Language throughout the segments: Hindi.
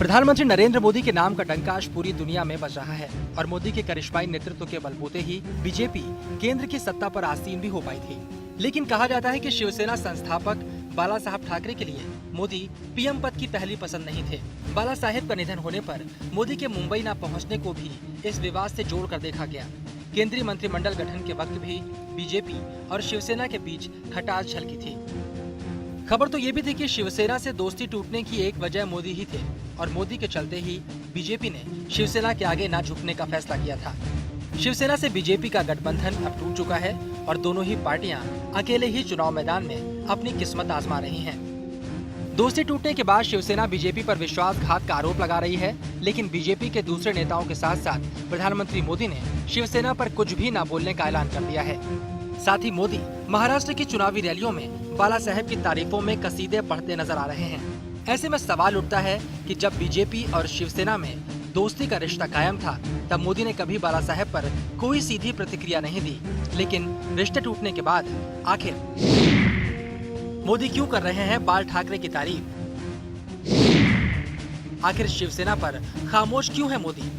प्रधानमंत्री नरेंद्र मोदी के नाम का डंका आज पूरी दुनिया में बज रहा है और मोदी के करिश्माई नेतृत्व के बलबूते ही बीजेपी केंद्र की सत्ता पर आसीन भी हो पाई थी। लेकिन कहा जाता है कि शिवसेना संस्थापक बाला साहब ठाकरे के लिए मोदी पीएम पद की पहली पसंद नहीं थे। बाला साहेब का निधन होने पर मोदी के मुंबई न पहुंचने को भी इस विवाद से जोड़कर देखा गया। केंद्रीय मंत्रिमंडल गठन के वक्त भी बीजेपी और शिवसेना के बीच खटास झलकी थी। खबर तो ये भी थी कि शिवसेना से दोस्ती टूटने की एक वजह मोदी ही थे और मोदी के चलते ही बीजेपी ने शिवसेना के आगे न झुकने का फैसला किया था। शिवसेना से बीजेपी का गठबंधन अब टूट चुका है और दोनों ही पार्टियां अकेले ही चुनाव मैदान में अपनी किस्मत आजमा रही हैं। दोस्ती टूटने के बाद शिवसेना बीजेपी पर विश्वासघात का आरोप लगा रही है, लेकिन बीजेपी के दूसरे नेताओं के साथ साथ प्रधानमंत्री मोदी ने शिवसेना पर कुछ भी न बोलने का ऐलान कर दिया है। साथ ही मोदी महाराष्ट्र की चुनावी रैलियों में बाला साहेब की तारीफों में कसीदे पढ़ते नजर आ रहे हैं। ऐसे में सवाल उठता है कि जब बीजेपी और शिवसेना में दोस्ती का रिश्ता कायम था, तब मोदी ने कभी बाला साहेब पर कोई सीधी प्रतिक्रिया नहीं दी। लेकिन रिश्ते टूटने के बाद आखिर मोदी क्यों कर रहे हैं बाल ठाकरे की तारीफ? आखिर शिवसेना पर खामोश क्यों है मोदी?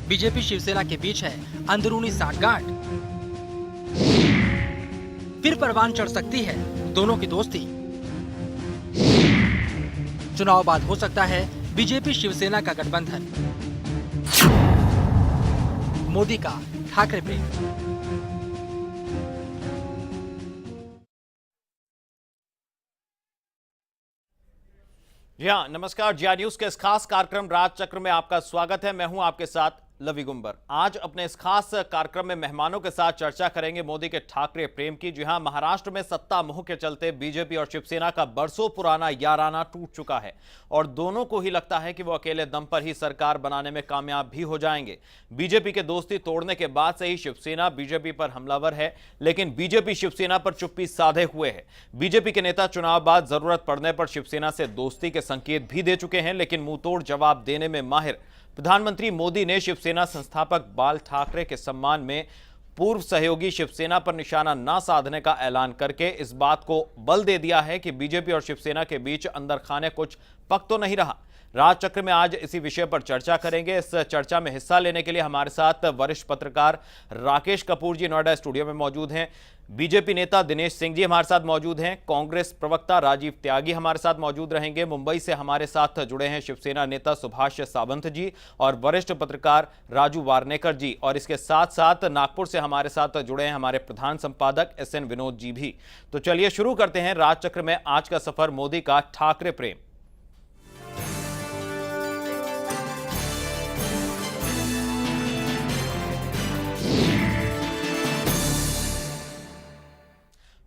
बीजेपी शिवसेना के बीच है अंदरूनी सांठगांठ। फिर परवान चढ़ सकती है दोनों की दोस्ती। चुनाव बाद हो सकता है बीजेपी शिवसेना का गठबंधन। मोदी का ठाकरे प्रेम। जी हाँ, नमस्कार। जी न्यूज के इस खास कार्यक्रम राज चक्र में आपका स्वागत है। मैं हूं आपके साथ लवी गुंबर। आज अपने इस खास कार्यक्रम में मेहमानों के साथ चर्चा करेंगे मोदी के ठाकरे प्रेम की। जी हां, महाराष्ट्र में सत्ता मोह के चलते बीजेपी और शिवसेना का बरसों पुराना याराना टूट चुका है और दोनों को ही लगता है कि वो अकेले दम पर ही सरकार बनाने में कामयाब भी हो जाएंगे। बीजेपी के दोस्ती तोड़ने के बाद से ही शिवसेना बीजेपी पर हमलावर है, लेकिन बीजेपी शिवसेना पर चुप्पी साधे हुए है। बीजेपी के नेता चुनाव बाद जरूरत पड़ने पर शिवसेना से दोस्ती के संकेत भी दे चुके हैं, लेकिन मुंहतोड़ जवाब देने में माहिर प्रधानमंत्री मोदी ने शिवसेना संस्थापक बाल ठाकरे के सम्मान में पूर्व सहयोगी शिवसेना पर निशाना न साधने का ऐलान करके इस बात को बल दे दिया है कि बीजेपी और शिवसेना के बीच अंदर खाने कुछ पक तो नहीं रहा। राज चक्र में आज इसी विषय पर चर्चा करेंगे। इस चर्चा में हिस्सा लेने के लिए हमारे साथ वरिष्ठ पत्रकार राकेश कपूर जी नोएडा स्टूडियो में मौजूद हैं। बीजेपी नेता दिनेश सिंह जी हमारे साथ मौजूद हैं। कांग्रेस प्रवक्ता राजीव त्यागी हमारे साथ मौजूद रहेंगे। मुंबई से हमारे साथ जुड़े हैं शिवसेना नेता सुभाष सावंत जी और वरिष्ठ पत्रकार राजू वार्नेकर जी। और इसके साथ साथ नागपुर से हमारे साथ जुड़े हैं हमारे प्रधान संपादक SN विनोद जी भी। तो चलिए शुरू करते हैं राज चक्र में आज का सफर मोदी का ठाकरे प्रेम।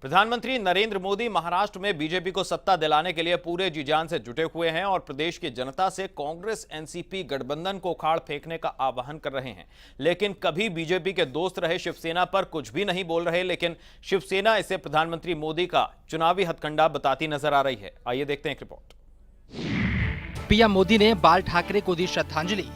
प्रधानमंत्री नरेंद्र मोदी महाराष्ट्र में बीजेपी को सत्ता दिलाने के लिए पूरे जी जान से जुटे हुए हैं और प्रदेश की जनता से कांग्रेस एनसीपी गठबंधन को उखाड़ फेंकने का आह्वान कर रहे हैं। लेकिन कभी बीजेपी के दोस्त रहे शिवसेना पर कुछ भी नहीं बोल रहे, लेकिन शिवसेना इसे प्रधानमंत्री मोदी का चुनावी हथकंडा बताती नजर आ रही है। आइए देखते हैं एक रिपोर्ट। पीएम मोदी ने बाल ठाकरे को दी श्रद्धांजलि।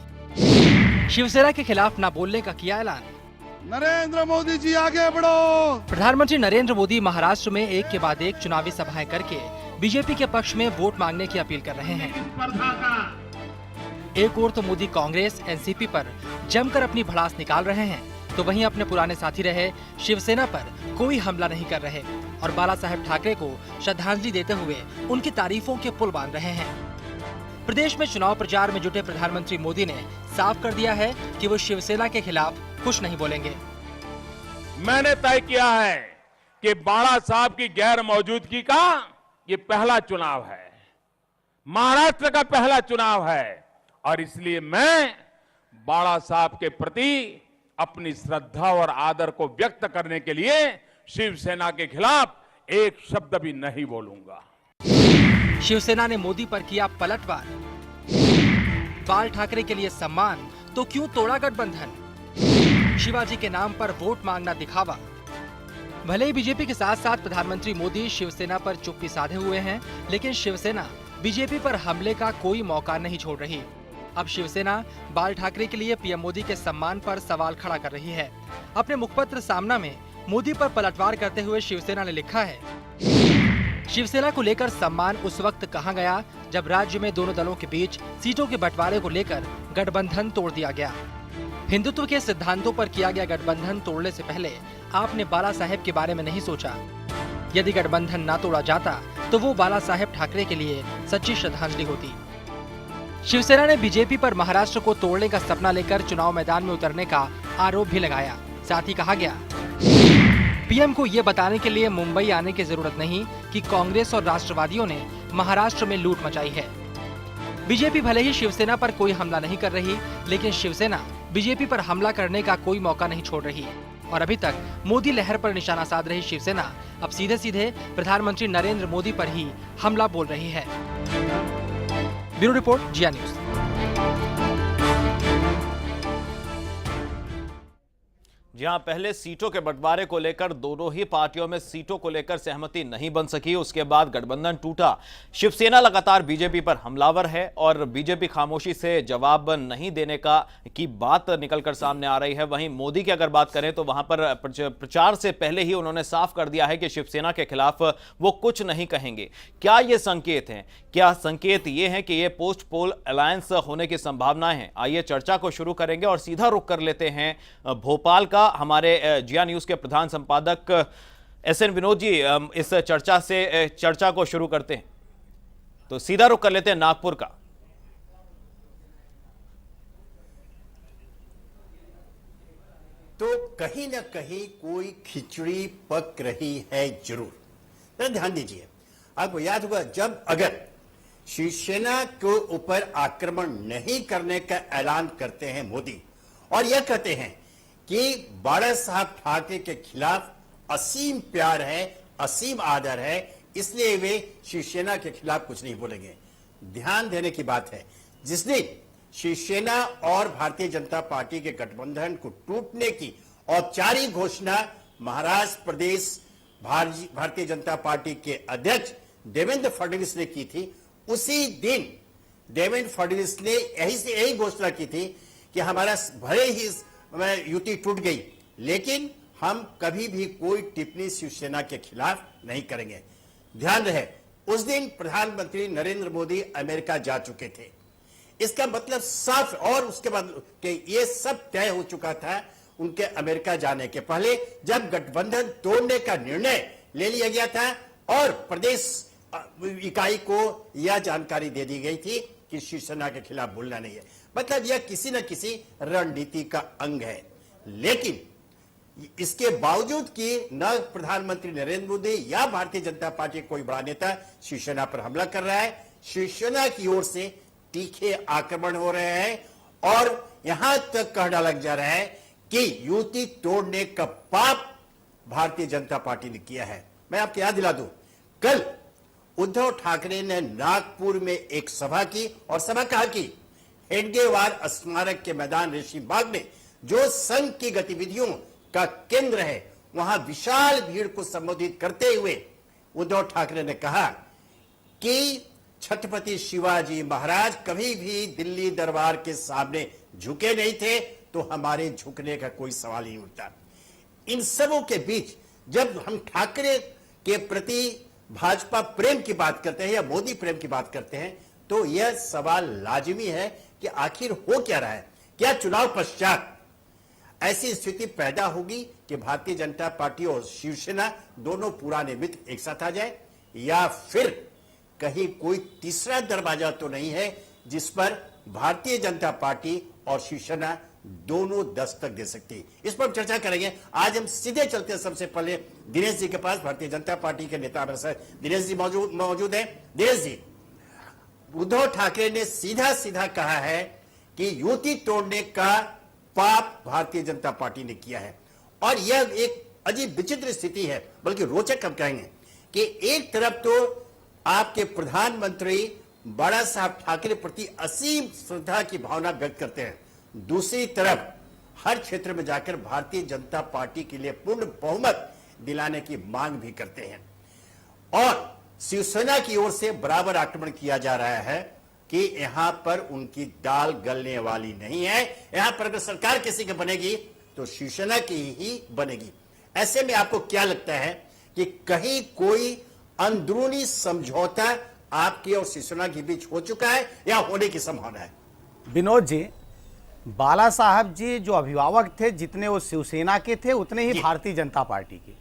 शिवसेना के खिलाफ न बोलने का किया ऐलान। नरेंद्र मोदी जी आगे बढ़ो। प्रधानमंत्री नरेंद्र मोदी महाराष्ट्र में एक के बाद एक चुनावी सभाएं करके बीजेपी के पक्ष में वोट मांगने की अपील कर रहे हैं। एक ओर तो मोदी कांग्रेस एनसीपी पर जमकर अपनी भड़ास निकाल रहे हैं, तो वहीं अपने पुराने साथी रहे शिवसेना पर कोई हमला नहीं कर रहे और बाला साहेब ठाकरे को श्रद्धांजलि देते हुए उनकी तारीफों के पुल बांध रहे हैं। प्रदेश में चुनाव प्रचार में जुटे प्रधानमंत्री मोदी ने साफ कर दिया है कि वो शिवसेना के खिलाफ कुछ नहीं बोलेंगे। मैंने तय किया है कि बाला साहब की गैर मौजूदगी का ये पहला चुनाव है, महाराष्ट्र का पहला चुनाव है और इसलिए मैं बाला साहब के प्रति अपनी श्रद्धा और आदर को व्यक्त करने के लिए शिवसेना के खिलाफ एक शब्द भी नहीं बोलूंगा। शिवसेना ने मोदी पर किया पलटवार। बाल ठाकरे के लिए सम्मान तो क्यों तोड़ा गठबंधन? शिवाजी के नाम पर वोट मांगना दिखावा। भले ही बीजेपी के साथ साथ प्रधानमंत्री मोदी शिवसेना पर चुप्पी साधे हुए हैं, लेकिन शिवसेना बीजेपी पर हमले का कोई मौका नहीं छोड़ रही। अब शिवसेना बाल ठाकरे के लिए पीएम मोदी के सम्मान पर सवाल खड़ा कर रही है। अपने मुखपत्र सामना में मोदी पर पलटवार करते हुए शिवसेना ने लिखा है, शिवसेना को लेकर सम्मान उस वक्त कहां गया जब राज्य में दोनों दलों के बीच सीटों के बंटवारे को लेकर गठबंधन तोड़ दिया गया। हिंदुत्व के सिद्धांतों पर किया गया गठबंधन तोड़ने से पहले आपने बाला साहेब के बारे में नहीं सोचा। यदि गठबंधन ना तोड़ा जाता तो वो बाला साहेब ठाकरे के लिए सच्ची श्रद्धांजलि होती। शिवसेना ने बीजेपी पर महाराष्ट्र को तोड़ने का सपना लेकर चुनाव मैदान में उतरने का आरोप भी लगाया। साथ ही कहा गया, पीएम को ये बताने के लिए मुंबई आने की जरूरत नहीं कि कांग्रेस और राष्ट्रवादियों ने महाराष्ट्र में लूट मचाई है। बीजेपी भले ही शिवसेना पर कोई हमला नहीं कर रही, लेकिन शिवसेना बीजेपी पर हमला करने का कोई मौका नहीं छोड़ रही। और अभी तक मोदी लहर पर निशाना साध रही शिवसेना अब सीधे सीधे प्रधानमंत्री नरेंद्र मोदी पर ही हमला बोल रही है। ब्यूरो रिपोर्ट, जिया न्यूज। जहां पहले सीटों के बंटवारे को लेकर दोनों ही पार्टियों में सीटों को लेकर सहमति नहीं बन सकी, उसके बाद गठबंधन टूटा। शिवसेना लगातार बीजेपी पर हमलावर है और बीजेपी खामोशी से जवाब नहीं देने की बात निकलकर सामने आ रही है। वहीं मोदी की अगर बात करें तो वहां पर प्रचार से पहले ही उन्होंने साफ कर दिया है कि शिवसेना के खिलाफ वो कुछ नहीं कहेंगे। क्या ये संकेत है? क्या संकेत ये है कि ये पोस्ट पोल अलायंस होने की संभावनाएं हैं? आइए चर्चा को शुरू करेंगे और सीधा रुख कर लेते हैं भोपाल का। हमारे जिया न्यूज के प्रधान संपादक एसएन विनोद जी इस चर्चा को शुरू करते हैं, तो सीधा रुख कर लेते हैं नागपुर का। तो कहीं ना कहीं कोई खिचड़ी पक रही है जरूर। तो ध्यान दीजिए, आपको याद होगा जब अगर शिवसेना के ऊपर आक्रमण नहीं करने का ऐलान करते हैं मोदी और यह कहते हैं कि बाला साहब ठाकरे के खिलाफ असीम प्यार है, असीम आदर है, इसलिए वे शिवसेना के खिलाफ कुछ नहीं बोलेंगे। ध्यान देने की बात है, जिस दिन शिवसेना और भारतीय जनता पार्टी के गठबंधन को टूटने की औपचारिक घोषणा महाराष्ट्र प्रदेश भारतीय जनता पार्टी के अध्यक्ष देवेंद्र फडणवीस ने की थी, उसी दिन देवेंद्र फडणवीस ने यही घोषणा की थी कि हमारा भले ही युति टूट गई, लेकिन हम कभी भी कोई टिप्पणी शिवसेना के खिलाफ नहीं करेंगे। ध्यान रहे, उस दिन प्रधानमंत्री नरेंद्र मोदी अमेरिका जा चुके थे। इसका मतलब साफ, और उसके बाद कि ये सब तय हो चुका था उनके अमेरिका जाने के पहले, जब गठबंधन तोड़ने का निर्णय ले लिया गया था और प्रदेश इकाई को यह जानकारी दे दी गई थी कि शिवसेना के खिलाफ बोलना नहीं है। मतलब यह किसी न किसी रणनीति का अंग है। लेकिन इसके बावजूद कि न प्रधानमंत्री नरेंद्र मोदी या भारतीय जनता पार्टी कोई बड़ा नेता शिवसेना पर हमला कर रहा है, शिवसेना की ओर से तीखे आक्रमण हो रहे हैं और यहां तक कह डाला जा रहा है कि युति तोड़ने का पाप भारतीय जनता पार्टी ने किया है। मैं आपको याद दिला दूं, कल उद्धव ठाकरे ने नागपुर में एक सभा की और सभा कहा कि हेडगेवार स्मारक के मैदान रेशीम बाग में जो संघ की गतिविधियों का केंद्र है, वहां विशाल भीड़ को संबोधित करते हुए उद्धव ठाकरे ने कहा कि छत्रपति शिवाजी महाराज कभी भी दिल्ली दरबार के सामने झुके नहीं थे, तो हमारे झुकने का कोई सवाल नहीं उठता। इन सबों के बीच जब हम ठाकरे के प्रति भाजपा प्रेम की बात करते हैं या मोदी प्रेम की बात करते हैं, तो यह सवाल लाजिमी है कि आखिर हो क्या रहा है। क्या चुनाव पश्चात ऐसी स्थिति पैदा होगी कि भारतीय जनता पार्टी और शिवसेना दोनों पुराने मित्र एक साथ आ जाए, या फिर कहीं कोई तीसरा दरवाजा तो नहीं है जिस पर भारतीय जनता पार्टी और शिवसेना दोनों दस्तक दे सकती है? इस पर चर्चा करेंगे। आज हम सीधे चलते हैं सबसे पहले दिनेश जी के पास, भारतीय जनता पार्टी के नेता दिनेश जी मौजूद हैं। दिनेश जी, उद्धव ठाकरे ने सीधा सीधा कहा है कि युति तोड़ने का पाप भारतीय जनता पार्टी ने किया है, और यह एक अजीब विचित्र स्थिति है, बल्कि रोचक हम कहेंगे कि एक तरफ तो आपके प्रधानमंत्री बाला साहब ठाकरे प्रति असीम श्रद्धा की भावना व्यक्त करते हैं, दूसरी तरफ हर क्षेत्र में जाकर भारतीय जनता पार्टी के लिए पूर्ण बहुमत दिलाने की मांग भी करते हैं, और शिवसेना की ओर से बराबर आक्रमण किया जा रहा है कि यहां पर उनकी दाल गलने वाली नहीं है। यहां पर अगर सरकार किसी की बनेगी तो शिवसेना की ही बनेगी। ऐसे में आपको क्या लगता है कि कहीं कोई अंदरूनी समझौता आपके और शिवसेना के बीच हो चुका है या होने की संभावना है? विनोद जी, बाला साहब जी जो अभिभावक थे, जितने वो शिवसेना के थे उतने ही जी। भारतीय जनता पार्टी के।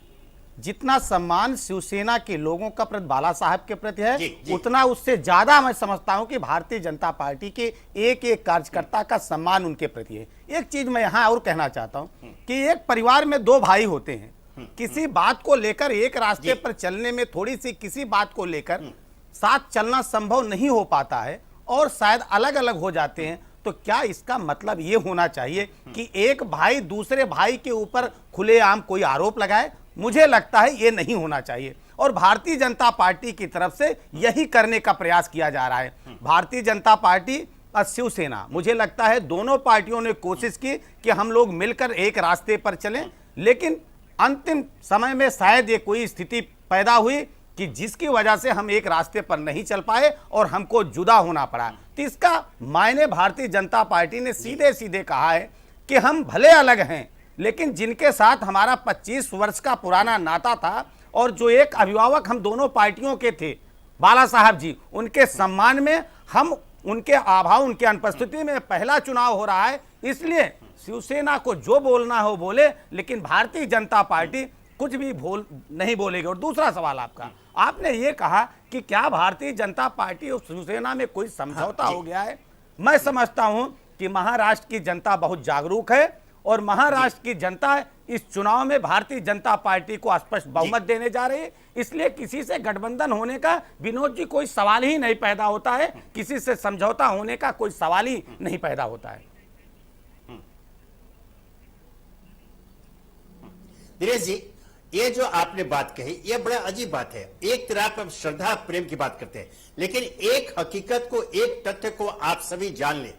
जितना सम्मान शिवसेना के लोगों का प्रति बाला साहब के प्रति है, जी, जी। उतना उससे ज्यादा मैं समझता हूं कि भारतीय जनता पार्टी के एक एक कार्यकर्ता का सम्मान उनके प्रति है। एक चीज मैं यहां और कहना चाहता हूं कि एक परिवार में दो भाई होते हैं, किसी बात को लेकर एक रास्ते पर चलने में थोड़ी सी किसी बात को लेकर साथ चलना संभव नहीं हो पाता है और शायद अलग अलग हो जाते हैं, तो क्या इसका मतलब ये होना चाहिए कि एक भाई दूसरे भाई के ऊपर खुलेआम कोई आरोप लगाए? मुझे लगता है ये नहीं होना चाहिए और भारतीय जनता पार्टी की तरफ से यही करने का प्रयास किया जा रहा है। भारतीय जनता पार्टी और शिवसेना, मुझे लगता है दोनों पार्टियों ने कोशिश की कि हम लोग मिलकर एक रास्ते पर चलें, लेकिन अंतिम समय में शायद ये कोई स्थिति पैदा हुई कि जिसकी वजह से हम एक रास्ते पर नहीं चल पाए और हमको जुदा होना पड़ा। तो इसका मायने भारतीय जनता पार्टी ने सीधे सीधे कहा है कि हम भले अलग हैं, लेकिन जिनके साथ हमारा 25 वर्ष का पुराना नाता था और जो एक अभिभावक हम दोनों पार्टियों के थे, बाला साहब जी, उनके सम्मान में हम उनके अभाव, उनके अनुपस्थिति में पहला चुनाव हो रहा है। इसलिए शिवसेना को जो बोलना हो बोले, लेकिन भारतीय जनता पार्टी कुछ भी नहीं बोलेगी। और दूसरा सवाल आपका, आपने ये कहा कि क्या भारतीय जनता पार्टी और शिवसेना में कोई समझौता हो गया है? मैं समझता हूं कि महाराष्ट्र की जनता बहुत जागरूक है और महाराष्ट्र की जनता इस चुनाव में भारतीय जनता पार्टी को स्पष्ट बहुमत देने जा रही है। इसलिए किसी से गठबंधन होने का, विनोद जी, कोई सवाल ही नहीं पैदा होता है। किसी से समझौता होने का कोई सवाल ही नहीं पैदा होता है। दिनेश जी, ये जो आपने बात कही, ये बड़ा अजीब बात है। एक तरफ हम श्रद्धा प्रेम की बात करते हैं, लेकिन एक हकीकत को, एक तथ्य को आप सभी जान लें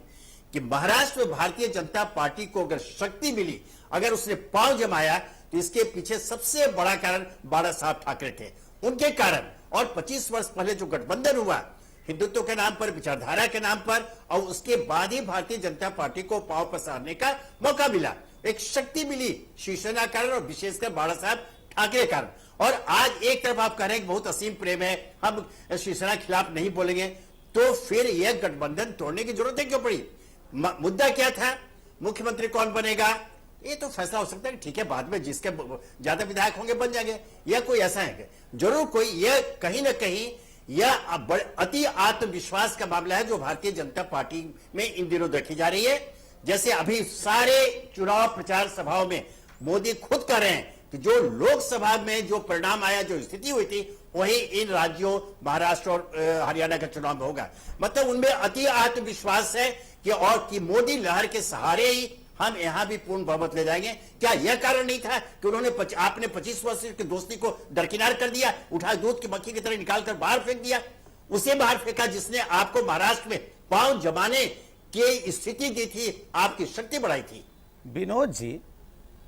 कि महाराष्ट्र में भारतीय जनता पार्टी को अगर शक्ति मिली, अगर उसने पांव जमाया, तो इसके पीछे सबसे बड़ा कारण बाला साहब ठाकरे थे। उनके कारण, और 25 वर्ष पहले जो गठबंधन हुआ हिंदुत्व के नाम पर, विचारधारा के नाम पर, और उसके बाद ही भारतीय जनता पार्टी को पांव पसारने का मौका मिला, एक शक्ति मिली शिवसेना कारण और विशेषकर बाला साहब ठाकरे कारण। और आज एक तरफ आप कह रहे हैं कि बहुत असीम प्रेम है, हम शिवसेना के खिलाफ नहीं बोलेंगे, तो फिर यह गठबंधन तोड़ने की जरूरत है क्यों पड़ी? मुद्दा क्या था? मुख्यमंत्री कौन बनेगा? ये तो फैसला हो सकता है, ठीक है, बाद में जिसके ज्यादा विधायक होंगे बन जाएंगे, या कोई ऐसा है जरूर कोई, यह कहीं ना कहीं यह अति आत्मविश्वास का मामला है जो भारतीय जनता पार्टी में इन दिनों देखी जा रही है। जैसे अभी सारे चुनाव प्रचार सभाओं में मोदी खुद कह रहे हैं कि जो लोकसभा में जो परिणाम आया, जो स्थिति हुई थी, वही इन राज्यों महाराष्ट्र और हरियाणा के चुनाव में होगा। मतलब उनमें अति आत्मविश्वास है कि और कि मोदी लहर के सहारे ही हम यहां भी पूर्ण बहुमत ले जाएंगे। क्या यह कारण नहीं था कि उन्होंने आपने 25 वर्ष की दोस्ती को दरकिनार कर दिया, उठा दूध की मक्खी की तरह निकालकर बाहर फेंक दिया? उसे बाहर फेंका जिसने आपको महाराष्ट्र में पांव जमाने की स्थिति दी थी, आपकी शक्ति बढ़ाई थी। विनोद जी,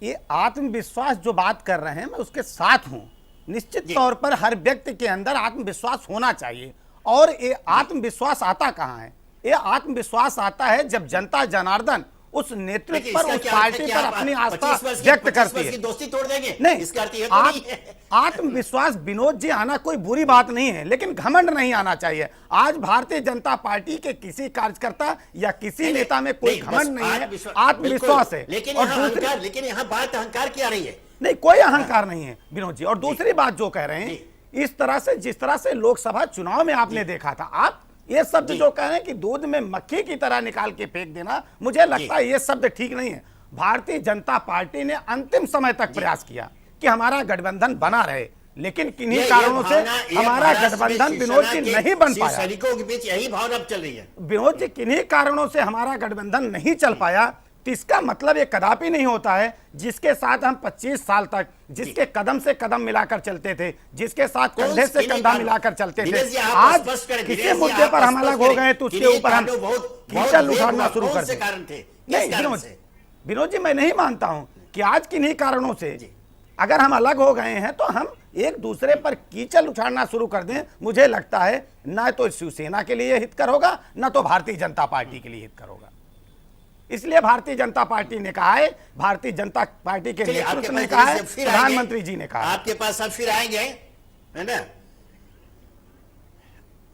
ये आत्मविश्वास जो बात कर रहे हैं, मैं उसके साथ हूं। निश्चित तौर पर हर व्यक्ति के अंदर आत्मविश्वास होना चाहिए, और ये आत्मविश्वास आता कहां है? ये आत्मविश्वास आता है जब जनता जनार्दन उस नेतृत्व पर, उस पार्टी पर अपनी आस्था व्यक्त करती है। दोस्ती तोड़ देंगे नहीं, इसका अर्थ यह तो नहीं है। आत्मविश्वास विनोद जी आना कोई बुरी बात नहीं है, लेकिन घमंड नहीं आना चाहिए। आज भारतीय जनता पार्टी के किसी कार्यकर्ता या किसी नेता में कोई घमंड नहीं है, आत्मविश्वास है। लेकिन यहाँ बात अहंकार की आ रही है। नहीं, कोई अहंकार नहीं है विनोद जी। और दूसरी बात जो कह रहे हैं, इस तरह से जिस तरह से लोकसभा चुनाव में आपने देखा था, आप ये शब्द जो कह रहे हैं कि दूध में मक्खी की तरह निकाल के फेंक देना, मुझे लगता है ये शब्द ठीक नहीं है। भारतीय जनता पार्टी ने अंतिम समय तक प्रयास किया कि हमारा गठबंधन बना रहे, लेकिन किन्हीं कारणों से हमारा गठबंधन विनोद जी नहीं बन पाया। सैनिकों के बीच यही भावना अब चल रही है विनोद जी, किन्हीं कारणों से हमारा गठबंधन नहीं चल पाया, तो इसका मतलब ये कदापि नहीं होता है जिसके साथ हम 25 साल तक, जिसके कदम से कदम मिलाकर चलते थे, जिसके साथ कंधे से कंधा मिलाकर चलते थे, आज किसी मुद्दे पर हम अलग हो गए तो उसके ऊपर हम कीचड़ उखाड़ना शुरू कर दें। नहीं विनोद जी, मैं नहीं मानता हूं कि आज किन्हीं कारणों से अगर हम अलग हो गए हैं तो हम एक दूसरे पर कीचड़ उछाड़ना शुरू कर दें। मुझे लगता है ना तो शिवसेना के लिए हितकर होगा, ना तो भारतीय जनता पार्टी के लिए हितकर होगा। इसलिए भारतीय जनता पार्टी ने कहा है, भारतीय जनता पार्टी के नेतृत्व ने कहा है, प्रधानमंत्री जी ने कहा, आपके पास अब फिर आएंगे, है ना?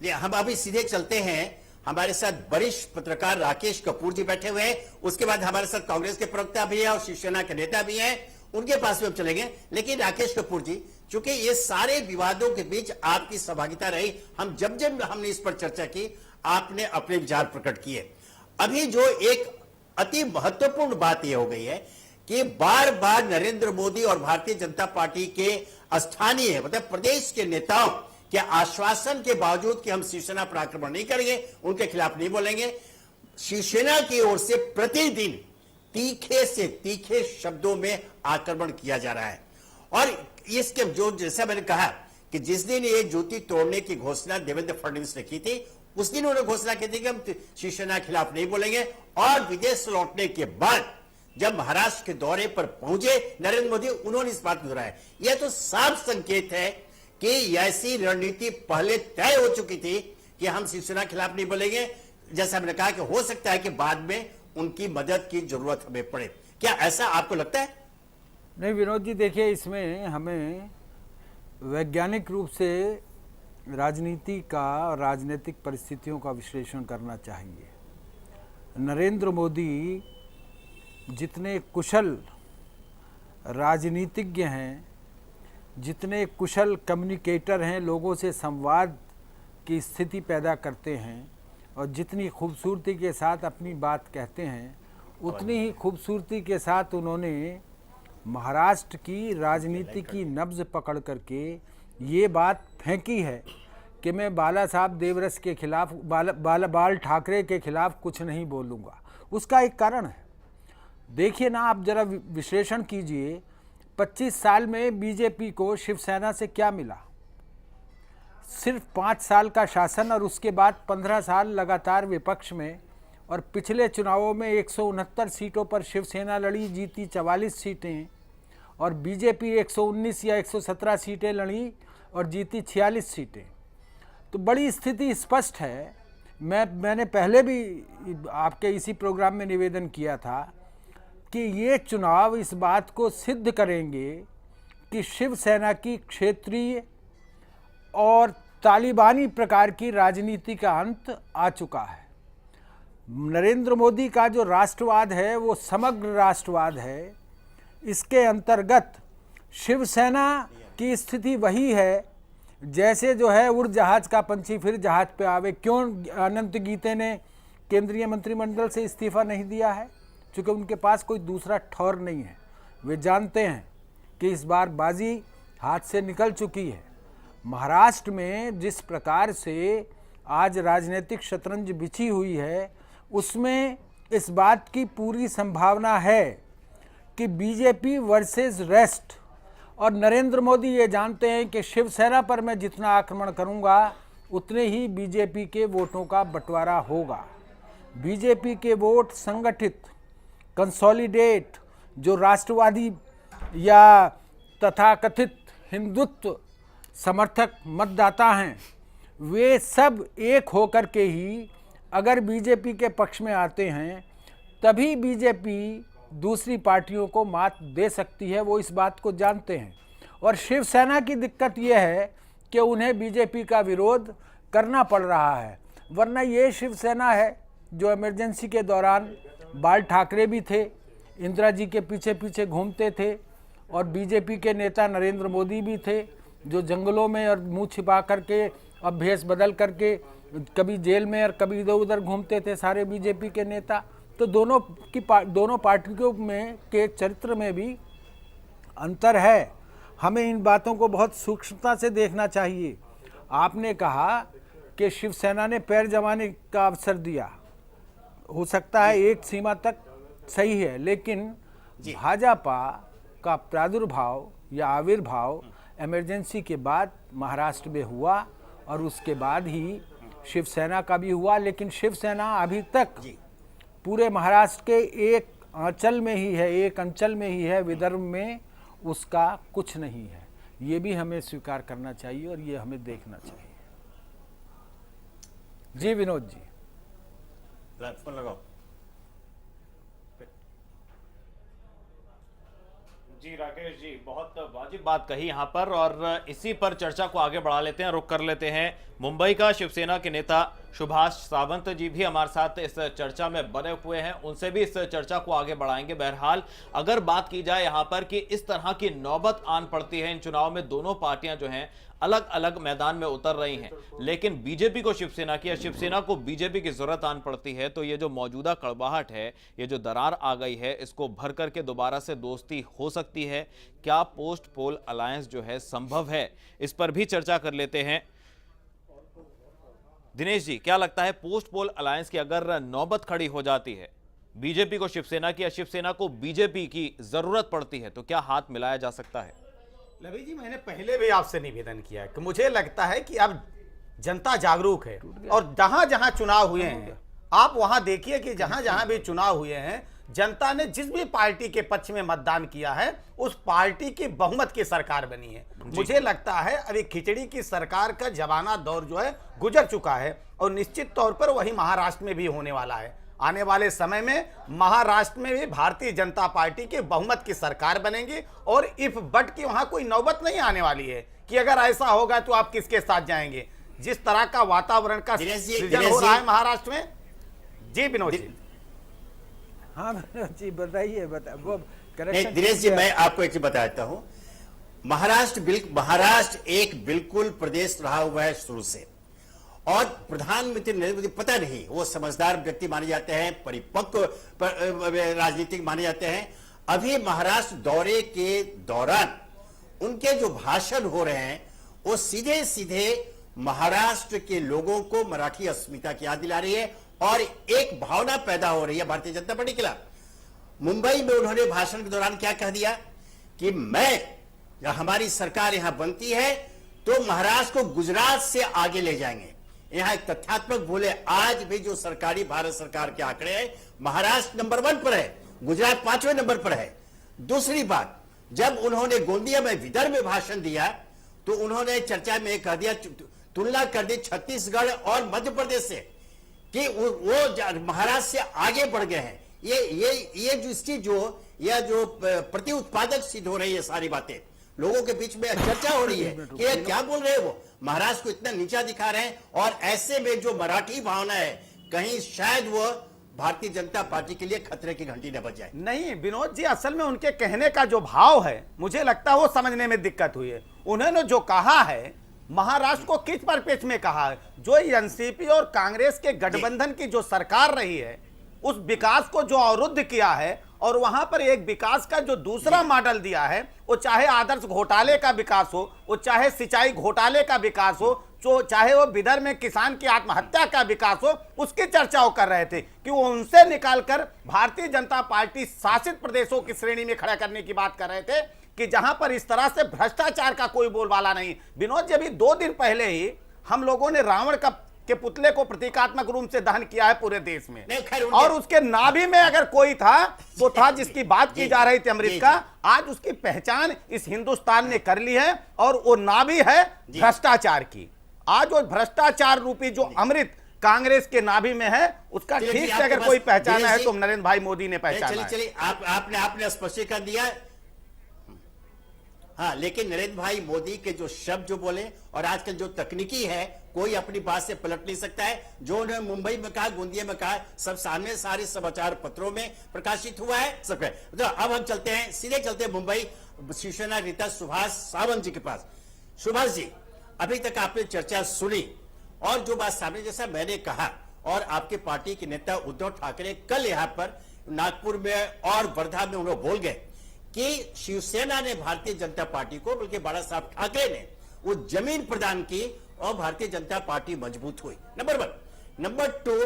ये हम अभी सीधे चलते हैं। हमारे साथ वरिष्ठ पत्रकार राकेश कपूर जी बैठे हुए हैं, उसके बाद हमारे साथ कांग्रेस के प्रवक्ता भी है और शिवसेना के नेता भी हैं, उनके पास भी हम चलेंगे। लेकिन राकेश कपूर जी, चूंकि ये सारे विवादों के बीच आपकी सहभागिता रही, हम जब जब हमने इस पर चर्चा की, आपने अपने विचार प्रकट किए। अभी जो एक अति महत्वपूर्ण बात यह हो गई है कि बार बार नरेंद्र मोदी और भारतीय जनता पार्टी के स्थानीय मतलब प्रदेश के नेताओं के आश्वासन के बावजूद कि हम शिवसेना पर आक्रमण नहीं करेंगे, उनके खिलाफ नहीं बोलेंगे, शिवसेना की ओर से प्रतिदिन तीखे से तीखे शब्दों में आक्रमण किया जा रहा है। और इसके जो, जैसा मैंने कहा कि जिस दिन ये ज्योति तोड़ने की घोषणा देवेंद्र फडणवीस ने की थी, उस दिन उन्होंने घोषणा की थी कि हम शिवसेना के खिलाफ नहीं बोलेंगे। और विदेश से लौटने के बाद जब महाराष्ट्र के दौरे पर पहुंचे नरेंद्र मोदी, उन्होंने इस बात को दोहराया। यह तो साफ संकेत है कि ऐसी रणनीति पहले तय हो चुकी थी कि हम शिवसेना के खिलाफ नहीं बोलेंगे। जैसा मैंने कहा कि हो सकता है कि बाद में उनकी मदद की जरूरत हमें पड़े। क्या ऐसा आपको लगता है? नहीं विनोद जी, देखिए इसमें हमें वैज्ञानिक रूप से राजनीति का और राजनीतिक परिस्थितियों का विश्लेषण करना चाहिए। नरेंद्र मोदी जितने कुशल राजनीतिज्ञ हैं, जितने कुशल कम्युनिकेटर हैं, लोगों से संवाद की स्थिति पैदा करते हैं और जितनी खूबसूरती के साथ अपनी बात कहते हैं, उतनी ही खूबसूरती के साथ उन्होंने महाराष्ट्र की राजनीति की नब्ज पकड़ करके ये बात फेंकी है कि मैं बाला साहब देवरस के खिलाफ बाल ठाकरे के खिलाफ कुछ नहीं बोलूँगा। उसका एक कारण है, देखिए ना, आप जरा विश्लेषण कीजिए, 25 साल में बीजेपी को शिवसेना से क्या मिला? सिर्फ 5 साल का शासन और उसके बाद 15 साल लगातार विपक्ष में, और पिछले चुनावों में 169 सीटों पर शिवसेना लड़ी, जीती 44 सीटें, और बीजेपी 119 या 117 सीटें लड़ी और जीती 46 सीटें। तो बड़ी स्थिति स्पष्ट है। मैंने पहले भी आपके इसी प्रोग्राम में निवेदन किया था कि ये चुनाव इस बात को सिद्ध करेंगे कि शिवसेना की क्षेत्रीय और तालिबानी प्रकार की राजनीति का अंत आ चुका है। नरेंद्र मोदी का जो राष्ट्रवाद है वो समग्र राष्ट्रवाद है। इसके अंतर्गत शिवसेना की स्थिति वही है जैसे जो है उड़ जहाज का पंछी फिर जहाज पे आवे। क्यों अनंत गीते ने केंद्रीय मंत्रिमंडल से इस्तीफा नहीं दिया है? क्योंकि उनके पास कोई दूसरा ठौर नहीं है। वे जानते हैं कि इस बार बाजी हाथ से निकल चुकी है। महाराष्ट्र में जिस प्रकार से आज राजनीतिक शतरंज बिछी हुई है, उसमें इस बात की पूरी संभावना है कि बीजेपी वर्सेस रेस्ट, और नरेंद्र मोदी ये जानते हैं कि शिवसेना पर मैं जितना आक्रमण करूंगा उतने ही बीजेपी के वोटों का बंटवारा होगा। बीजेपी के वोट संगठित, कंसोलिडेट, जो राष्ट्रवादी या तथाकथित हिंदुत्व समर्थक मतदाता हैं, वे सब एक होकर के ही अगर बीजेपी के पक्ष में आते हैं तभी बीजेपी दूसरी पार्टियों को मात दे सकती है। वो इस बात को जानते हैं। और शिवसेना की दिक्कत यह है कि उन्हें बीजेपी का विरोध करना पड़ रहा है, वरना ये शिवसेना है जो इमरजेंसी के दौरान बाल ठाकरे भी थे, इंदिरा जी के पीछे पीछे घूमते थे, और बीजेपी के नेता नरेंद्र मोदी भी थे जो जंगलों में और मुंह छिपा करके अब भेष बदल करके कभी जेल में और कभी इधर उधर घूमते थे सारे बीजेपी के नेता। तो दोनों पार्टियों में के चरित्र में भी अंतर है। हमें इन बातों को बहुत सूक्ष्मता से देखना चाहिए। आपने कहा कि शिवसेना ने पैर जमाने का अवसर दिया, हो सकता है एक सीमा तक सही है, लेकिन भाजपा का प्रादुर्भाव या आविर्भाव इमरजेंसी के बाद महाराष्ट्र में हुआ और उसके बाद ही शिवसेना का भी हुआ। लेकिन शिवसेना अभी तक पूरे महाराष्ट्र के एक अंचल में ही है, विदर्भ में उसका कुछ नहीं है। ये भी हमें स्वीकार करना चाहिए और ये हमें देखना चाहिए। जी विनोद जी, जी जी राकेश जी, बहुत वाजिब बात कही यहाँ पर, और इसी पर चर्चा को आगे बढ़ा लेते हैं, रुक कर लेते हैं। मुंबई का शिवसेना के नेता सुभाष सावंत जी भी हमारे साथ इस चर्चा में बने हुए हैं, उनसे भी इस चर्चा को आगे बढ़ाएंगे। बहरहाल अगर बात की जाए यहाँ पर कि इस तरह की नौबत आन पड़ती है इन चुनाव में, दोनों पार्टियां जो हैं अलग अलग मैदान में उतर रही हैं, लेकिन बीजेपी को शिवसेना की या शिवसेना को बीजेपी की जरूरत आन पड़ती है, तो ये जो मौजूदा कड़वाहट है, ये जो दरार आ गई है, इसको भर करके दोबारा से दोस्ती हो सकती है? क्या पोस्ट पोल अलायंस जो है संभव है? इस पर भी चर्चा कर लेते हैं। दिनेश जी, क्या लगता है, पोस्ट पोल अलायंस की अगर नौबत खड़ी हो जाती है, बीजेपी को शिवसेना की या शिवसेना को बीजेपी की जरूरत पड़ती है, तो क्या हाथ मिलाया जा सकता है? लवी जी, मैंने पहले भी आपसे निवेदन किया है कि मुझे लगता है कि अब जनता जागरूक है, और जहां जहां चुनाव हुए हैं आप वहां देखिए कि जहां जहां भी चुनाव हुए हैं, जनता ने जिस भी पार्टी के पक्ष में मतदान किया है उस पार्टी की बहुमत की सरकार बनी है। मुझे लगता है अभी खिचड़ी की सरकार का जमाना दौर जो है गुजर चुका है, और निश्चित तौर पर वही महाराष्ट्र में भी होने वाला है। आने वाले समय में महाराष्ट्र में भी भारतीय जनता पार्टी की बहुमत की सरकार बनेगी, और इफ बट की वहां कोई नौबत नहीं आने वाली है कि अगर ऐसा होगा तो आप किसके साथ जाएंगे। जिस तरह का वातावरण का सृजन हो रहा है महाराष्ट्र में। जी विनोद जी। हाँ विनोद जी बताइए, वो नहीं दिनेश जी, मैं आपको एक चीज बताता हूं। महाराष्ट्र एक बिल्कुल प्रदेश रहा हुआ है शुरू से, और प्रधानमंत्री नरेंद्र मोदी पता नहीं, वो समझदार व्यक्ति माने जाते हैं, परिपक्व राजनीतिक माने जाते हैं। अभी महाराष्ट्र दौरे के दौरान उनके जो भाषण हो रहे हैं वो सीधे सीधे महाराष्ट्र के लोगों को मराठी अस्मिता की याद दिला रही है, और एक भावना पैदा हो रही है भारतीय जनता पार्टी के खिलाफ। मुंबई में उन्होंने भाषण के दौरान क्या कह दिया कि हमारी सरकार यहां बनती है तो महाराष्ट्र को गुजरात से आगे ले जाएंगे। यहां एक तथ्यात्मक बोले, आज भी जो सरकारी भारत सरकार के आंकड़े हैं, महाराष्ट्र नंबर 1 पर है, गुजरात 5वें नंबर पर है। दूसरी बात, जब उन्होंने गोंदिया में विदर्भ में भाषण दिया तो उन्होंने चर्चा में कह दिया, तुलना कर दी छत्तीसगढ़ और मध्य प्रदेश से, कि वो महाराष्ट्र से आगे बढ़ गए हैं। ये जो इसकी यह जो प्रति उत्पादक सिद्ध हो रही है, सारी बातें लोगों के बीच में चर्चा हो रही है कि ये क्या बोल रहे हैं, वो महाराष्ट्र को इतना नीचा दिखा रहे हैं, और ऐसे में जो मराठी भावना है कहीं शायद वो भारतीय जनता पार्टी के लिए खतरे की घंटी न बज जाए। नहीं विनोद जी, असल में उनके कहने का जो भाव है, मुझे लगता है वो समझने में दिक्कत हुई है। उन्होंने जो कहा है महाराष्ट्र को किस परिपेक्ष में कहा है, जो एनसीपी और कांग्रेस के गठबंधन की जो सरकार रही है उस विकास को जो अवरुद्ध किया है, और वहां पर एक विकास का जो दूसरा मॉडल दिया है, वो चाहे आदर्श घोटाले का विकास हो, वो चाहे सिंचाई घोटाले का विकास हो, जो चाहे वो विदर्भ में किसान की आत्महत्या का विकास हो, उसकी चर्चा वो कर रहे थे कि वो उनसे निकालकर भारतीय जनता पार्टी शासित प्रदेशों की श्रेणी में खड़ा करने की बात कर रहे थे, कि जहां पर इस तरह से भ्रष्टाचार का कोई बोलबाला नहीं। विनोद जी, अभी 2 दिन पहले ही हम लोगों ने रावण के पुतले को प्रतीकात्मक रूप से दहन किया है पूरे देश में, और उसके नाभि में अगर कोई था तो था जिसकी बात की जा रही थी अमृत का। आज उसकी पहचान इस हिंदुस्तान ने कर ली है, और वो नाभि है भ्रष्टाचार की। आज वो भ्रष्टाचार रूपी जो अमृत कांग्रेस के नाभि में है, उसका ठीक से अगर कोई पहचाना है तो नरेंद्र भाई मोदी ने पहचाना है। चलिए आपने स्पष्टीकरण दिया। हाँ, लेकिन नरेंद्र भाई मोदी के जो शब्द जो बोले, और आजकल जो तकनीकी है, कोई अपनी बात से पलट नहीं सकता है। जो उन्होंने मुंबई में कहा, गोंदिया में कहा, सब सामने सारे समाचार पत्रों में प्रकाशित हुआ है सब। तो अब हम चलते हैं, सीधे चलते हैं मुंबई शिवसेना नेता सुभाष सावंत जी के पास। सुभाष जी, अभी तक आपने चर्चा सुनी, और जो बात सामने, जैसा मैंने कहा, और आपके पार्टी के नेता उद्धव ठाकरे कल यहां पर नागपुर में और वर्धा में उन्होंने बोल गए कि शिवसेना ने भारतीय जनता पार्टी को, बल्कि बाला साहब ठाकरे ने वो जमीन प्रदान की और भारतीय जनता पार्टी मजबूत हुई। नंबर 1। नंबर 2,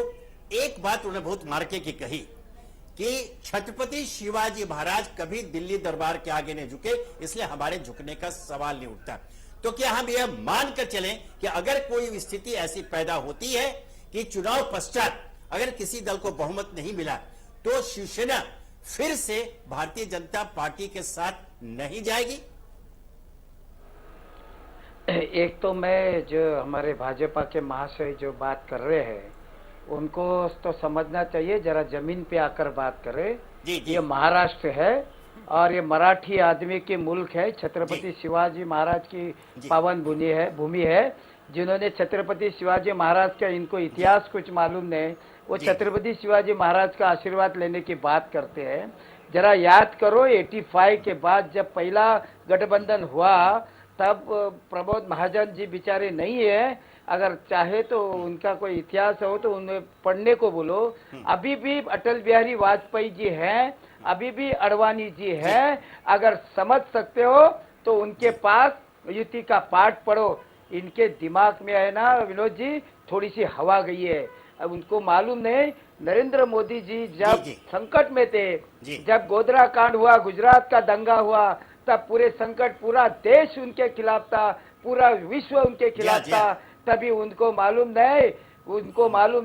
एक बात उन्होंने बहुत मार्के की कही कि छत्रपति शिवाजी महाराज कभी दिल्ली दरबार के आगे नहीं झुके, इसलिए हमारे झुकने का सवाल नहीं उठता। तो क्या हम यह मानकर चलें कि अगर कोई स्थिति ऐसी पैदा होती है कि चुनाव पश्चात अगर किसी दल को बहुमत नहीं मिला तो शिवसेना फिर से भारतीय जनता पार्टी के साथ नहीं जाएगी? एक तो मैं, जो हमारे भाजपा के महाशय जो बात कर रहे हैं, उनको तो समझना चाहिए, जरा जमीन पे आकर बात करें। जी। ये महाराष्ट्र है, और ये मराठी आदमी की मुल्क है, छत्रपति शिवाजी महाराज की पावन भूमि है, जिन्होंने छत्रपति शिवाजी महाराज का, इनको इतिहास कुछ मालूम नहीं, वो छत्रपति शिवाजी महाराज का आशीर्वाद लेने की बात करते हैं। जरा याद करो 85 के बाद जब पहला गठबंधन हुआ तब प्रमोद महाजन जी बेचारे नहीं है, अगर चाहे तो उनका कोई इतिहास हो तो उन्हें पढ़ने को बोलो। अभी भी अटल बिहारी वाजपेयी जी हैं, अभी भी अडवाणी जी हैं, अगर समझ सकते हो तो उनके पास युति का पाठ पढ़ो। इनके दिमाग में है ना विनोद जी, थोड़ी सी हवा गई है। अब उनको मालूम नहीं, नरेंद्र मोदी जी जब संकट में थे, जब गोधरा कांड हुआ, गुजरात का दंगा हुआ, तब पूरे संकट, पूरा देश उनके खिलाफ था, पूरा विश्व उनके खिलाफ था, तभी उनको मालूम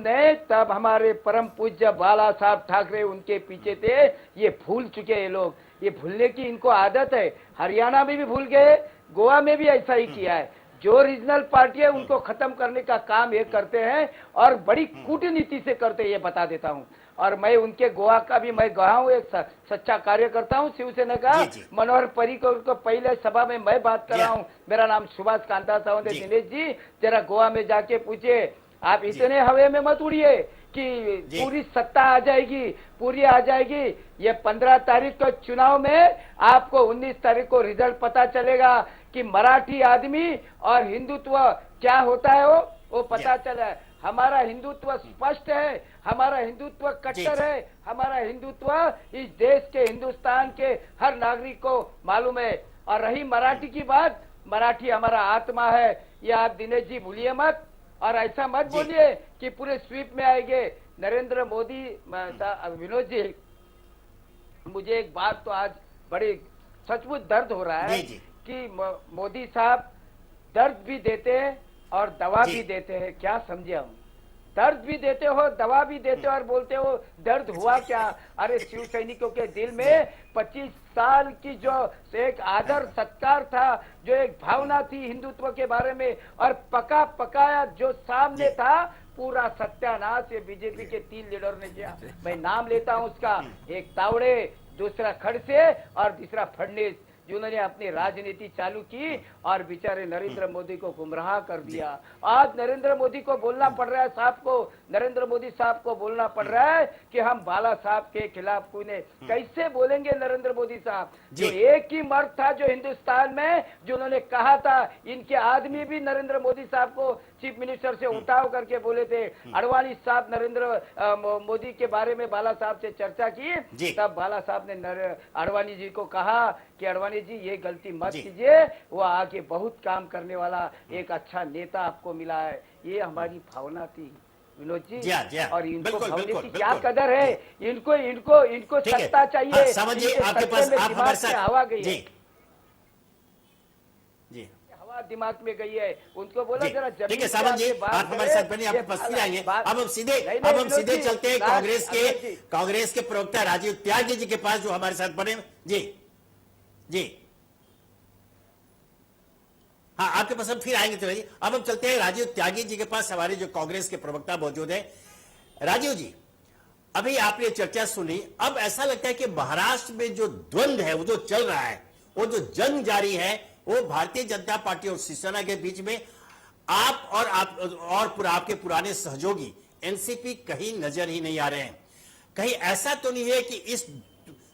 नहीं, तब हमारे परम पूज्य बाला साहब ठाकरे उनके पीछे थे। ये भूल चुके हैं लोग, ये भूलने की इनको आदत है। हरियाणा में भी भूल गए, गोवा में भी ऐसा ही किया है। जो रीजनल पार्टी है उनको खत्म करने का काम ये करते हैं और बड़ी कूटनीति से करते हैं, ये बता देता हूँ। और मैं उनके गोवा का भी मैं गया हूँ, एक सच्चा कार्यकर्ता हूँ शिवसेना का। मनोहर पर्रिकर को पहले सभा में मैं बात कर रहा हूँ, मेरा नाम सुभाष कांता सावंत है। दिनेश जी जरा गोवा में जाके पूछे, आप इतने हवे में मत उड़िए कि पूरी सत्ता आ जाएगी, पूरी आ जाएगी। ये 15 तारीख को चुनाव में आपको 19 तारीख को रिजल्ट पता चलेगा कि मराठी आदमी और हिंदुत्व क्या होता है, वो पता चला है। हमारा हिंदुत्व स्पष्ट है, हमारा हिंदुत्व कट्टर है, हमारा हिंदुत्व इस देश के, हिंदुस्तान के हर नागरिक को मालूम है। और रही मराठी की बात, मराठी हमारा आत्मा है, ये आप दिनेश जी भूलिए मत। और ऐसा मत बोलिए कि पूरे स्वीप में आएंगे नरेंद्र मोदी। विनोद जी, मुझे एक बात तो आज बड़ी सचमुच दर्द हो रहा है कि मोदी साहब दर्द भी देते हैं और दवा भी देते हैं। क्या समझे हम? दर्द भी देते हो, दवा भी देते हो और बोलते हो दर्द हुआ क्या? अरे शिव सैनिकों के दिल में 25 साल की जो एक आदर सत्कार था, जो एक भावना थी हिंदुत्व के बारे में, और पका पकाया जो सामने था, पूरा सत्यानाश ये बीजेपी के 3 लीडर ने किया। मैं नाम लेता हूं उसका, एक तावड़े, दूसरा खड़से और तीसरा फडणवीस, जिन्होंने अपनी राजनीति चालू की और बेचारे नरेंद्र मोदी को गुमराह कर दिया। आज नरेंद्र मोदी को बोलना पड़ रहा है, नरेंद्र मोदी साहब को बोलना पड़ रहा है कि हम बाला साहब के खिलाफ कोई नहीं। कैसे बोलेंगे नरेंद्र मोदी साहब? जो एक ही मर्द था जो हिंदुस्तान में, जिन्होंने कहा था, इनके आदमी भी नरेंद्र मोदी साहब को चीफ मिनिस्टर से उठाव करके बोले थे। अडवाणी साहब नरेंद्र मोदी के बारे में बाला साहब से चर्चा की, तब बाला साहब ने अडवाणी जी को कहा कि अडवाणी जी ये गलती मत कीजिए, वो आगे बहुत काम करने वाला एक अच्छा नेता आपको मिला है। ये हमारी भावना थी विनोद जी। और इनको भावना की क्या कदर है? इनको सत्ता चाहिए। समझिए, आपके पास आप हमारे साथ हवा गई है, हवा दिमाग में गई है। उनको बोला जरा ठीक है सावंत जी, आप हमारे साथ बनिए, आपके पास फिर आएंगे। अब हम सीधे चलते हैं कांग्रेस के प्रवक्ता राजीव त्यागी जी के पास, जो हमारे साथ बने। जी हाँ, आपके पास हम फिर आएंगे। तो अब हम चलते हैं राजीव त्यागी जी के पास, हमारे जो कांग्रेस के प्रवक्ता मौजूद हैं। राजीव जी, अभी आपने चर्चा सुनी, अब ऐसा लगता है कि महाराष्ट्र में जो द्वंद्व है, वो जो चल रहा है, वो जो जंग जारी है, वो भारतीय जनता पार्टी और शिवसेना के बीच में, आप और आपके पुराने सहयोगी एनसीपी कहीं नजर ही नहीं आ रहे हैं। कहीं ऐसा तो नहीं है कि इस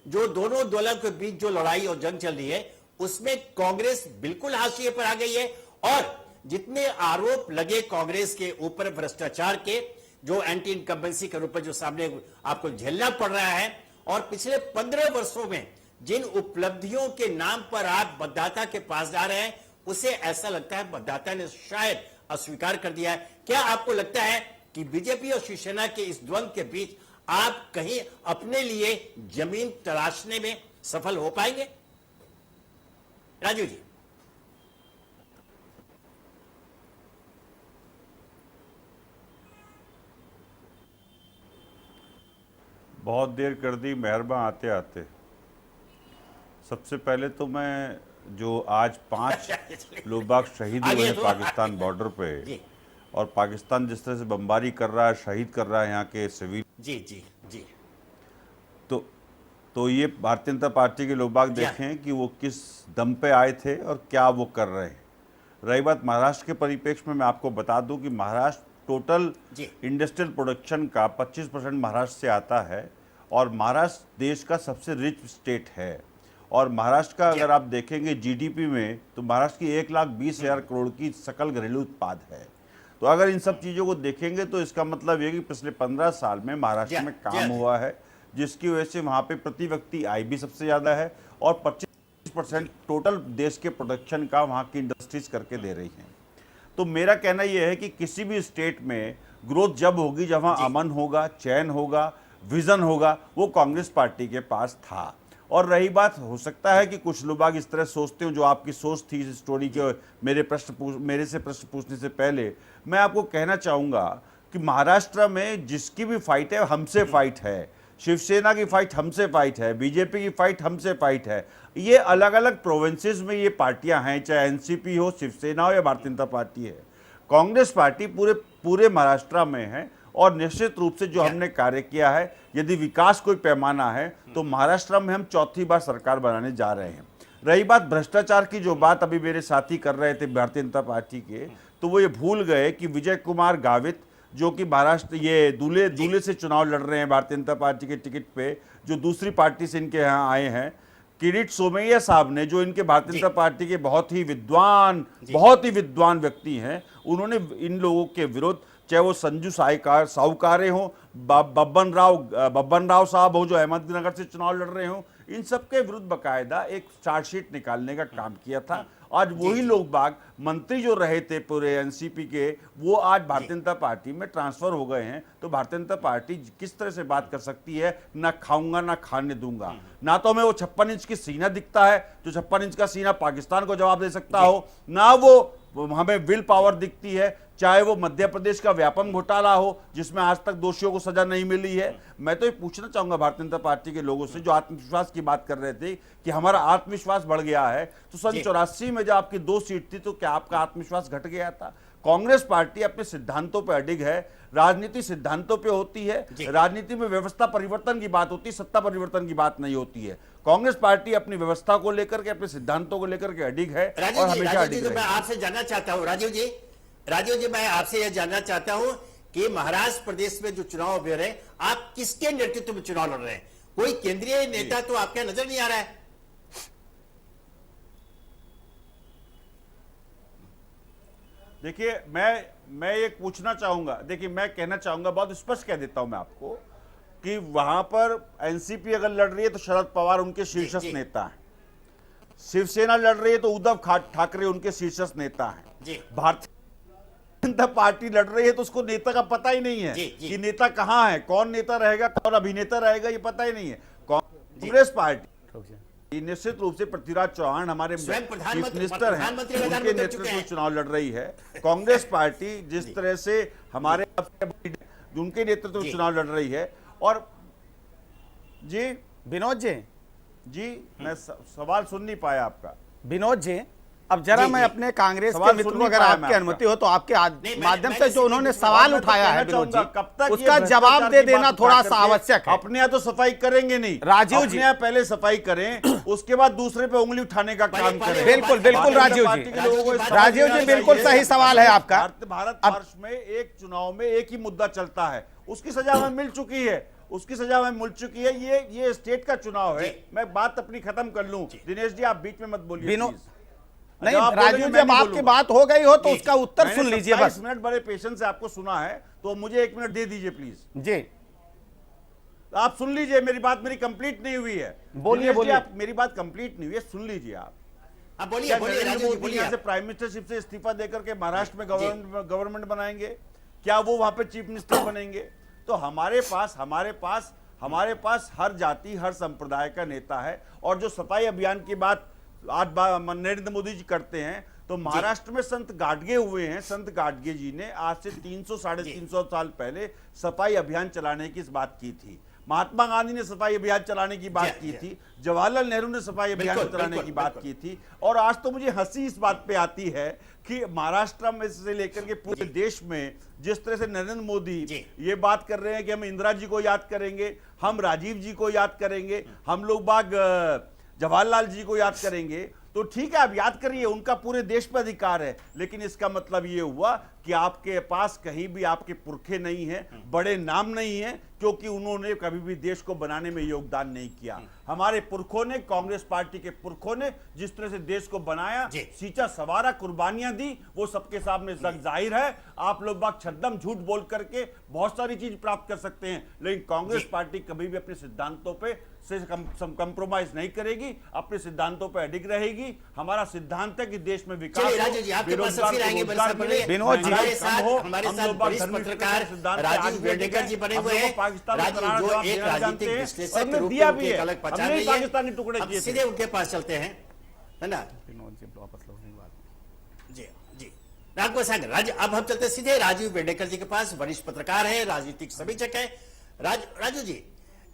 जो दोनों दलों के बीच जो लड़ाई और जंग चल रही है, उसमें कांग्रेस बिल्कुल हाशिए पर आ गई है, और जितने आरोप लगे कांग्रेस के ऊपर भ्रष्टाचार के, जो एंटी इनकम्बेंसी के रूप में जो सामने आपको झेलना पड़ रहा है, और पिछले 15 वर्षों में जिन उपलब्धियों के नाम पर आप मतदाता के पास जा रहे हैं, उसे ऐसा लगता है मतदाता ने शायद अस्वीकार कर दिया है। क्या आपको लगता है कि बीजेपी और शिवसेना के इस द्वंद्व के बीच आप कहीं अपने लिए जमीन तलाशने में सफल हो पाएंगे? राजू जी। बहुत देर कर दी मेहरबान आते आते। सबसे पहले तो मैं, जो आज 5 लोग बाग शहीद हुए हैं पाकिस्तान बॉर्डर पे, और पाकिस्तान जिस तरह से बमबारी कर रहा है, शहीद कर रहा है यहाँ के सिविल, जी, तो तो ये भारतीय जनता पार्टी के लोग बाग देखें कि वो किस दम पे आए थे और क्या वो कर रहे हैं। रही बात महाराष्ट्र के परिप्रेक्ष्य में, मैं आपको बता दूं कि महाराष्ट्र टोटल इंडस्ट्रियल प्रोडक्शन का 25% महाराष्ट्र से आता है और महाराष्ट्र देश का सबसे रिच स्टेट है। और महाराष्ट्र का अगर आप देखेंगे जीडीपी में, तो महाराष्ट्र की 1,20,000 करोड़ की सकल घरेलू उत्पाद है। तो अगर इन सब चीज़ों को देखेंगे तो इसका मतलब ये कि पिछले 15 साल में महाराष्ट्र में काम हुआ है, जिसकी वजह से वहाँ पे प्रति व्यक्ति आय भी सबसे ज़्यादा है और 25% टोटल देश के प्रोडक्शन का वहाँ की इंडस्ट्रीज करके दे रही हैं। तो मेरा कहना यह है कि किसी भी स्टेट में ग्रोथ जब होगी, जब वहाँ अमन होगा, चैन होगा, विजन होगा, वो कांग्रेस पार्टी के पास था। और रही बात, हो सकता है कि कुछ लोग इस तरह सोचते हो, जो आपकी सोच थी इस स्टोरी के मेरे से प्रश्न पूछने से पहले, मैं आपको कहना चाहूँगा कि महाराष्ट्र में जिसकी भी फाइट है हमसे फाइट है, शिवसेना की फाइट हमसे फाइट है, बीजेपी की फाइट हमसे फाइट है। ये अलग अलग प्रोविंसेस में ये पार्टियां हैं, चाहे एनसीपी हो, शिवसेना हो या भारतीय जनता पार्टी है। कांग्रेस पार्टी पूरे महाराष्ट्र में है और निश्चित रूप से जो हमने कार्य किया है, यदि विकास कोई पैमाना है तो महाराष्ट्र में हम चौथी बार सरकार बनाने जा रहे हैं। रही बात भ्रष्टाचार की, जो बात अभी मेरे साथी कर रहे थे भारतीय जनता पार्टी के, तो वो ये भूल गए कि विजय कुमार गावित, जो कि महाराष्ट्र ये दूल्हे से चुनाव लड़ रहे हैं भारतीय जनता पार्टी के टिकट पे, जो दूसरी पार्टी से इनके यहाँ आए हैं, किरीट सोमैया साहब ने, जो इनके भारतीय जनता पार्टी के बहुत ही विद्वान व्यक्ति हैं, उन्होंने इन लोगों के विरुद्ध, चाहे वो संजू साहूकारे हो, बब्बन राव साहब हो जो अहमदनगर से चुनाव लड़ रहे हो, इन सब के विरुद्ध बकायदा एक चार्जशीट निकालने का काम किया था। आज वही लोग बाग मंत्री जो रहे थे पूरे एनसीपी के, वो आज भारतीय जनता पार्टी में ट्रांसफर हो गए हैं। तो भारतीय जनता पार्टी किस तरह से बात कर सकती है, ना खाऊंगा ना खाने दूंगा। ना तो हमें वो 56 इंच की सीना दिखता है, जो 56 इंच का सीना पाकिस्तान को जवाब दे सकता हो, ना वो हमें विल पावर दिखती है, चाहे वो मध्य प्रदेश का व्यापम घोटाला हो जिसमें आज तक दोषियों को सजा नहीं मिली है। मैं तो ये पूछना चाहूंगा भारतीय जनता पार्टी के लोगों से, जो आत्मविश्वास की बात कर रहे थे कि हमारा आत्मविश्वास बढ़ गया है, तो सन 84 में जब आपकी 2 सीट थी तो क्या आपका आत्मविश्वास घट गया था? कांग्रेस पार्टी अपने सिद्धांतों पर अडिग है, राजनीति सिद्धांतों पे होती है। राजनीति में व्यवस्था परिवर्तन की बात होती है, सत्ता परिवर्तन की बात नहीं होती है। कांग्रेस पार्टी अपनी व्यवस्था को लेकर के, अपने सिद्धांतों को लेकर के अडिग है और हमेशा अडिग मैं आपसे जानना चाहता हूँ राजीव जी, मैं आपसे यह जानना चाहता हूं कि महाराष्ट्र प्रदेश में जो चुनाव हो रहे हैं, आप किसके नेतृत्व में चुनाव लड़ रहे हैं? कोई केंद्रीय नेता तो आपके नजर नहीं आ रहा है। देखिए, मैं ये पूछना चाहूंगा, देखिए मैं कहना चाहूंगा, बहुत स्पष्ट कह देता हूं मैं आपको कि वहां पर एनसीपी अगर लड़ रही है तो शरद पवार उनके शीर्षस्थ नेता हैं, शिवसेना लड़ रही है तो उद्धव ठाकरे उनके शीर्षस्थ नेता हैं, भारतीय जनता पार्टी लड़ रही है तो उसको नेता का पता ही नहीं है कि नेता कहां है, कौन नेता रहेगा, कौन अभिनेता रहेगा, ये पता ही नहीं है। कांग्रेस पार्टी निश्चित रूप से पृथ्वीराज चौहान हमारे चीफ मिनिस्टर हैं, उनके नेतृत्व में चुनाव लड़ रही है। कांग्रेस पार्टी जिस तरह से हमारे उनके नेतृत्व में चुनाव लड़ रही है। और जी विनोद जी, मैं सवाल सुन नहीं पाया आपका। विनोद जी, अब जरा मैं अपने कांग्रेस के मित्र को, अगर आपकी अनुमति हो तो आपके माध्यम से जो उन्होंने सवाल उठाया है विनोद जी, उसका जवाब दे देना थोड़ा सा आवश्यक है। अपने यहाँ तो सफाई करेंगे नहीं राजीव जी, पहले सफाई करें, उसके बाद दूसरे पे उंगली उठाने का काम करें। बिल्कुल राजीव जी, बिल्कुल सही सवाल है आपका। भारत वर्ष में एक चुनाव में एक ही मुद्दा चलता है, उसकी सजा हमें मिल चुकी है, ये स्टेट का चुनाव है। मैं बात अपनी खत्म कर लूं। दिनेश जी, आप बीच में मत बोलिए नहीं, राजीव जी, जब आपकी बात हो गई हो तो उसका उत्तर सुन लीजिए। बस 20 मिनट बड़े पेशेंस से आपको सुना है, तो मुझे 1 मिनट दे दीजिए प्लीज। जी, आप सुन लीजिए, मेरी बात कंप्लीट नहीं हुई है। बोलिए। आप, मेरी बात कंप्लीट नहीं हुई है, सुन लीजिए आप। बोलिए मोदी से प्राइम मिनिस्टरशिप से इस्तीफा देकर के महाराष्ट्र में गवर्नमेंट बनाएंगे, क्या वो वहां पे चीफ मिनिस्टर बनेंगे? तो हमारे पास हर जाति, हर संप्रदाय का नेता है। और जो सफाई अभियान की बात आज नरेंद्र मोदी जी करते हैं, तो महाराष्ट्र में संत गाडगे हुए हैं। संत गाडगे जी ने आज से 300 साढ़े 300 साल पहले सफाई अभियान चलाने की इस बात की थी। महात्मा गांधी ने सफाई अभियान चलाने की बात की थी, जवाहरलाल नेहरू ने सफाई अभियान बिल्कुल, चलाने बिल्कुल, की बात बिल्कुल। की थी। और आज तो मुझे हंसी इस बात पे आती है कि महाराष्ट्र में से लेकर के पूरे देश में जिस तरह से नरेंद्र मोदी जी। ये बात कर रहे हैं कि हम इंदिरा जी को याद करेंगे, हम राजीव जी को याद करेंगे, हम लोग बाग जवाहरलाल जी को याद करेंगे, तो ठीक है आप याद करिए, उनका पूरे देश पर अधिकार है। लेकिन इसका मतलब ये हुआ कि आपके पास कहीं भी आपके पुरखे नहीं हैं, बड़े नाम नहीं हैं, क्योंकि उन्होंने कभी भी देश को बनाने में योगदान नहीं किया। हमारे पुरखों ने, कांग्रेस पार्टी के पुरखों ने जिस तरह से देश को बनाया, जी। सींचा सवारा, कुर्बानियां दी, वो सबके सामने जग जाहिर है। आप लोग बाग छद्दम झूठ बोल करके बहुत सारी चीज प्राप्त कर सकते हैं, लेकिन कांग्रेस जी। पार्टी कभी भी अपने सिद्धांतों पे से कंप्रोमाइज नहीं करेगी, अपने सिद्धांतों पे अडिग रहेगी। हमारा सिद्धांत है कि देश में विकास चलिए हो, राजू जी, आपके पास बेरोजगार फिर को आएंगे, रोजगार बड़े मिले, साहब, विनोद जी, हमारे महंगाई साथ कम हो, हमारे हम साथ लोग बाग वरिष्ठ धर्मनिरपेक्ष पत्रकार सिद्धांत पे राजीव आगे वेडेकर जी बने हम हुए लोगों को हैं। पाकिस्तान में राजीव तनाव जो जवाब एक देना जानते राजनीतिक हैं, विश्लेषक और के हमने रूप दिया में भी उनकी है। एक अलग पहचान हमने रही ही है। पाकिस्तानी टुकड़े अब किए थे। सीधे उनके पास चलते हैं, है ना? विनोद जी वापस लौटने की बात। जी जी, आपको सांग अब हम चलते सीधे राजीव वेडेकर जी के पास, वरिष्ठ पत्रकार है, राजनीतिक समीक्षक है। राजू जी,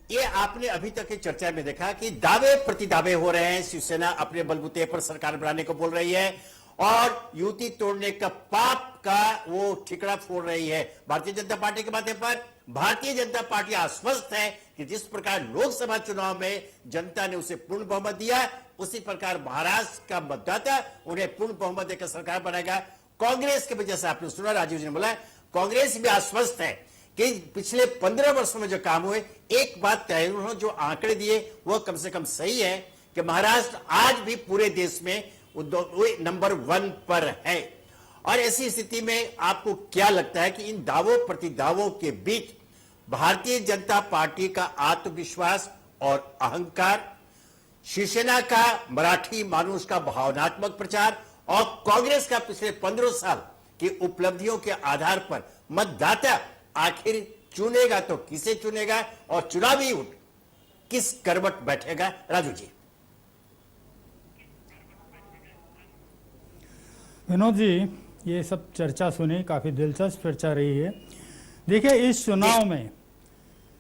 ये आपने अभी तक की चर्चा में देखा कि दावे प्रतिदावे हो रहे हैं, शिवसेना अपने बलबूते पर सरकार बनाने को बोल रही है और युति तोड़ने का पाप का वो ठिकरा फोड़ रही है भारतीय जनता पार्टी के माध्यम पर। भारतीय जनता पार्टी आश्वस्त है कि जिस प्रकार लोकसभा चुनाव में जनता ने उसे पूर्ण बहुमत दिया, उसी प्रकार महाराष्ट्र का मतदाता उन्हें पूर्ण बहुमत देकर सरकार बनाएगा। कांग्रेस के वजह से आपने सुना, राजीव जी ने बोला, कांग्रेस भी आश्वस्त है कि पिछले 15 वर्षों में जो काम हुए, एक बात तय, उन्होंने जो आंकड़े दिए वो कम से कम सही है कि महाराष्ट्र आज भी पूरे देश में नंबर 1 पर है। और ऐसी स्थिति में आपको क्या लगता है कि इन दावों प्रतिदावों के बीच भारतीय जनता पार्टी का आत्मविश्वास और अहंकार, शिवसेना का मराठी मानुष का भावनात्मक प्रचार और कांग्रेस का पिछले 15 साल की उपलब्धियों के आधार पर मतदाता आखिर चुनेगा तो किसे चुनेगा और चुनावी ऊंट किस करवट बैठेगा? राजू जी। विनोद जी, ये सब चर्चा सुनी, काफी दिलचस्प चर्चा रही है। देखिए, इस चुनाव में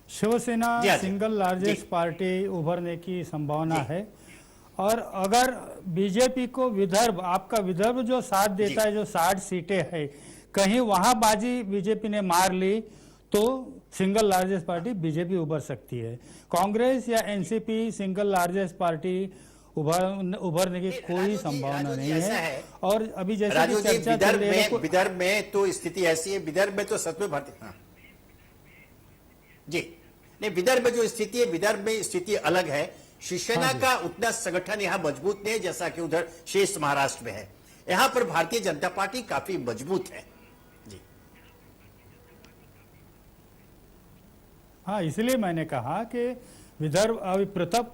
शिवसेना जी, सिंगल लार्जेस्ट जी। पार्टी उभरने की संभावना है। और अगर बीजेपी को विदर्भ, आपका विदर्भ जो साथ देता है, जो 60 सीटें है, कहीं वहां बाजी बीजेपी ने मार ली तो सिंगल लार्जेस्ट पार्टी बीजेपी उभर सकती है। कांग्रेस या एनसीपी सिंगल लार्जेस्ट पार्टी उभरने की कोई संभावना नहीं है। और अभी जैसे राजू जी, चर्चा चल रही है, विदर्भ में तो स्थिति ऐसी है, विदर्भ में तो सच में भारतीय, हाँ जी, नहीं, विदर्भ में जो स्थिति है, विदर्भ में स्थिति अलग है। शिवसेना का उतना संगठन यहां मजबूत नहीं है जैसा कि उधर शेष महाराष्ट्र में है। यहां पर भारतीय जनता पार्टी काफी मजबूत है। जी हाँ, इसलिए मैंने कहा कि विदर्भ, अभी पृथक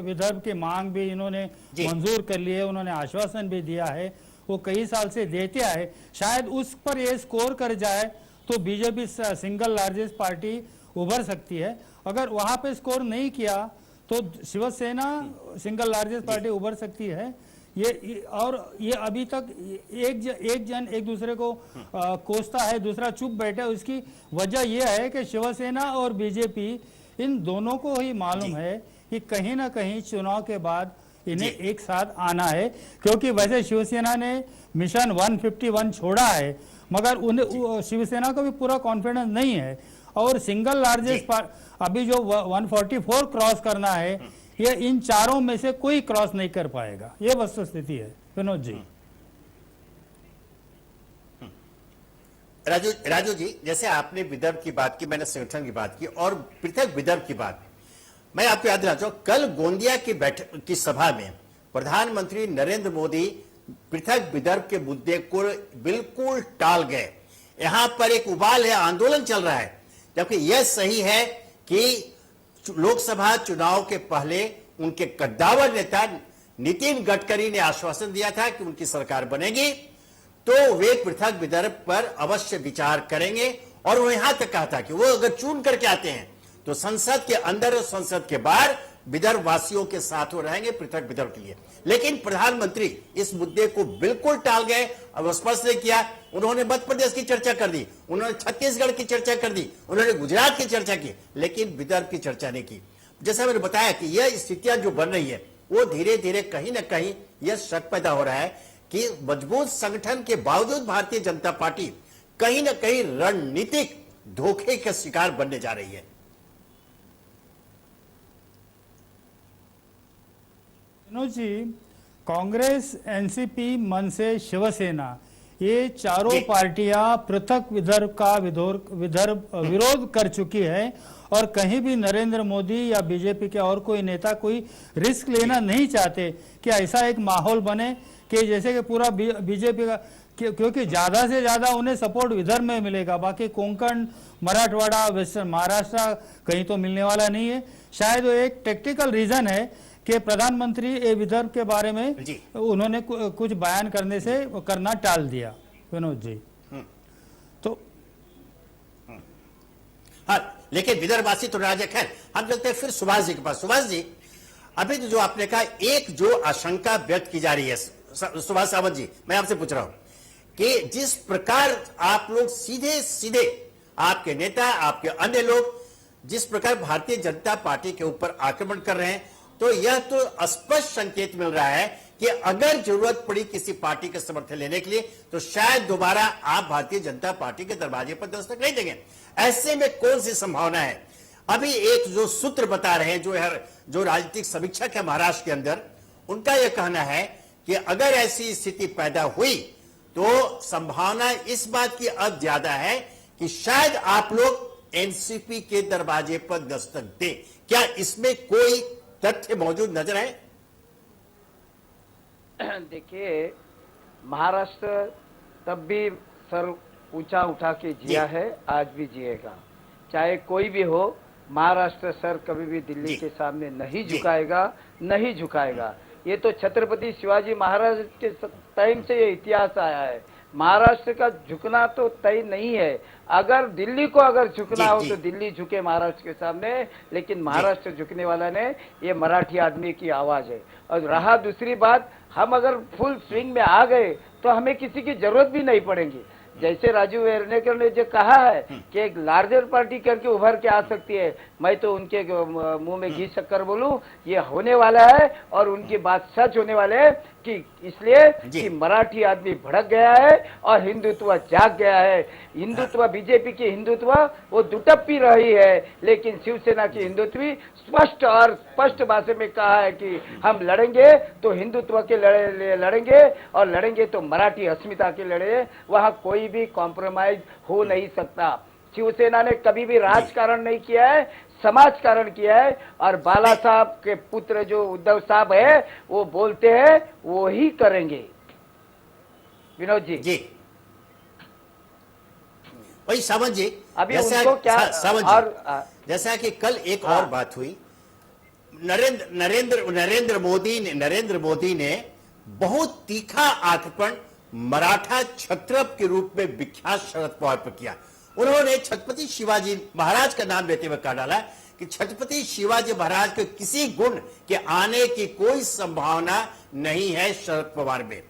विदर्भ की मांग भी इन्होंने मंजूर कर ली है, उन्होंने आश्वासन भी दिया है, वो कई साल से देते आए। शायद उस पर ये स्कोर कर जाए तो बीजेपी सिंगल लार्जेस्ट पार्टी उभर सकती है। अगर वहां पे स्कोर नहीं किया तो शिवसेना सिंगल लार्जेस्ट पार्टी उभर सकती है। ये अभी तक एक जन एक दूसरे को कोसता है, दूसरा चुप बैठा है। उसकी वजह यह है कि शिवसेना और बीजेपी, इन दोनों को ही मालूम है कि कहीं ना कहीं चुनाव के बाद इन्हें एक साथ आना है। क्योंकि वैसे शिवसेना ने मिशन 151 छोड़ा है, मगर उन्हें शिवसेना को भी पूरा कॉन्फिडेंस नहीं है। और सिंगल लार्जेस्ट अभी जो 144 क्रॉस करना है, ये इन चारों में से कोई क्रॉस नहीं कर पाएगा। ये वस्तुस्थिति है विनोद जी। राजू जी, जैसे आपने विदर्भ की बात की, मैंने संगठन की बात की और पृथक विदर्भ की बात, मैं आपको याद दिलाता हूं, कल गोंदिया की बैठक की सभा में प्रधानमंत्री नरेंद्र मोदी पृथक विदर्भ के मुद्दे को बिल्कुल टाल गए। यहां पर एक उबाल है, आंदोलन चल रहा है, जबकि यह सही है कि लोकसभा चुनाव के पहले उनके कद्दावर नेता नितिन गडकरी ने आश्वासन दिया था कि उनकी सरकार बनेगी तो वे पृथक विदर्भ पर अवश्य विचार करेंगे। और वो यहां तक कहा था कि वो अगर चुन करके आते हैं तो संसद के अंदर और संसद के बाहर विदर्भ वासियों के साथ वो रहेंगे पृथक विदर्भ के लिए। लेकिन प्रधानमंत्री इस मुद्दे को बिल्कुल टाल गए, अब स्पष्ट नहीं किया। उन्होंने मध्य प्रदेश की चर्चा कर दी, उन्होंने छत्तीसगढ़ की चर्चा कर दी, उन्होंने गुजरात की चर्चा की, लेकिन विदर्भ की चर्चा नहीं की। जैसा मैंने बताया कि यह स्थितियां जो बन रही है वो धीरे धीरे कहीं ना कहीं यह शक पैदा हो रहा है कि मजबूत संगठन के बावजूद भारतीय जनता पार्टी कहीं ना कहीं रणनीतिक धोखे का शिकार बनने जा रही है। विनोद जी, कांग्रेस, एनसीपी, मनसे, शिवसेना, ये चारों पार्टियां पृथक विदर्भ का विरोध कर चुकी है और कहीं भी नरेंद्र मोदी या बीजेपी के और कोई नेता कोई रिस्क लेना नहीं चाहते कि ऐसा एक माहौल बने कि जैसे कि पूरा बीजेपी का, क्योंकि ज्यादा से ज्यादा उन्हें सपोर्ट विदर्भ में मिलेगा, बाकी कोंकण, मराठवाड़ा, वेस्टर्न महाराष्ट्र कहीं तो मिलने वाला नहीं है। शायद वो एक टेक्टिकल रीजन है कि प्रधानमंत्री ये विदर्भ के बारे में उन्होंने कुछ बयान करने से करना टाल दिया। विनोद जी, तो हाँ, लेकिन विदर्भवासी तो राजा। खैर, हम चलते हैं फिर सुभाष जी के पास। सुभाष जी, अभी तो जो आपने कहा, एक जो आशंका व्यक्त की जा रही है, सुभाष सावंत जी, मैं आपसे पूछ रहा हूं कि जिस प्रकार आप लोग सीधे सीधे, आपके नेता, आपके अन्य लोग जिस प्रकार भारतीय जनता पार्टी के ऊपर आक्रमण कर रहे हैं, तो यह तो स्पष्ट संकेत मिल रहा है कि अगर जरूरत पड़ी किसी पार्टी का समर्थन लेने के लिए तो शायद दोबारा आप भारतीय जनता पार्टी के दरवाजे पर दस्तक नहीं देंगे। ऐसे में कौन सी संभावना है? अभी एक जो सूत्र बता रहे हैं, जो राजनीतिक समीक्षक है महाराष्ट्र के अंदर, उनका यह कहना है कि अगर ऐसी स्थिति पैदा हुई तो संभावना इस बात की अब ज्यादा है कि शायद आप लोग एनसीपी के दरवाजे पर दस्तक दें। क्या इसमें कोई तथ्य मौजूद नजर है? देखिए, महाराष्ट्र तब भी सर ऊंचा उठा के जिया है, आज भी जिएगा, चाहे कोई भी हो। महाराष्ट्र सर कभी भी दिल्ली के सामने नहीं झुकाएगा, नहीं झुकाएगा। ये तो छत्रपति शिवाजी महाराज के टाइम से ये इतिहास आया है। महाराष्ट्र का झुकना तो तय नहीं है। अगर दिल्ली को अगर झुकना हो तो दिल्ली झुके महाराष्ट्र के सामने, लेकिन महाराष्ट्र झुकने वाला ने ये मराठी आदमी की आवाज है। और रहा दूसरी बात, हम अगर फुल स्विंग में आ गए तो हमें किसी की जरूरत भी नहीं पड़ेगी। जैसे राजू वेर्नेकर ने जो कहा है कि एक लार्जर पार्टी करके उभर के आ सकती है, मैं तो उनके मुंह में घी शक्कर बोलूं, ये होने वाला है और उनकी बात सच होने वाले है कि इसलिए कि मराठी आदमी भड़क गया है और हिंदुत्व जाग गया है। हिंदुत्व, बीजेपी की हिंदुत्व वो दुटप्पी रही है, लेकिन शिवसेना की हिंदुत्व स्पष्ट और स्पष्ट भाषा में कहा है कि हम लड़ेंगे तो हिंदुत्व के लड़ेंगे और लड़ेंगे तो मराठी अस्मिता के लड़े। वहां कोई भी कॉम्प्रोमाइज हो नहीं सकता। शिवसेना ने कभी भी राजकारण नहीं किया है, समाजकारण किया है। और बाला साहब के पुत्र जो उद्धव साहब है वो बोलते हैं वो ही करेंगे। विनोद जी, वही सावंत जी, अभी उनको क्या सावंत जी, और जैसा कि कल एक और बात हुई, नरेंद्र मोदी ने बहुत तीखा आक्रमण मराठा क्षत्रप के रूप में विख्यात शरद पवार पर किया। उन्होंने छत्रपति शिवाजी महाराज का नाम लेते हुए कहा डाला कि छत्रपति शिवाजी महाराज के किसी गुण के आने की कोई संभावना नहीं है शरद पवार में।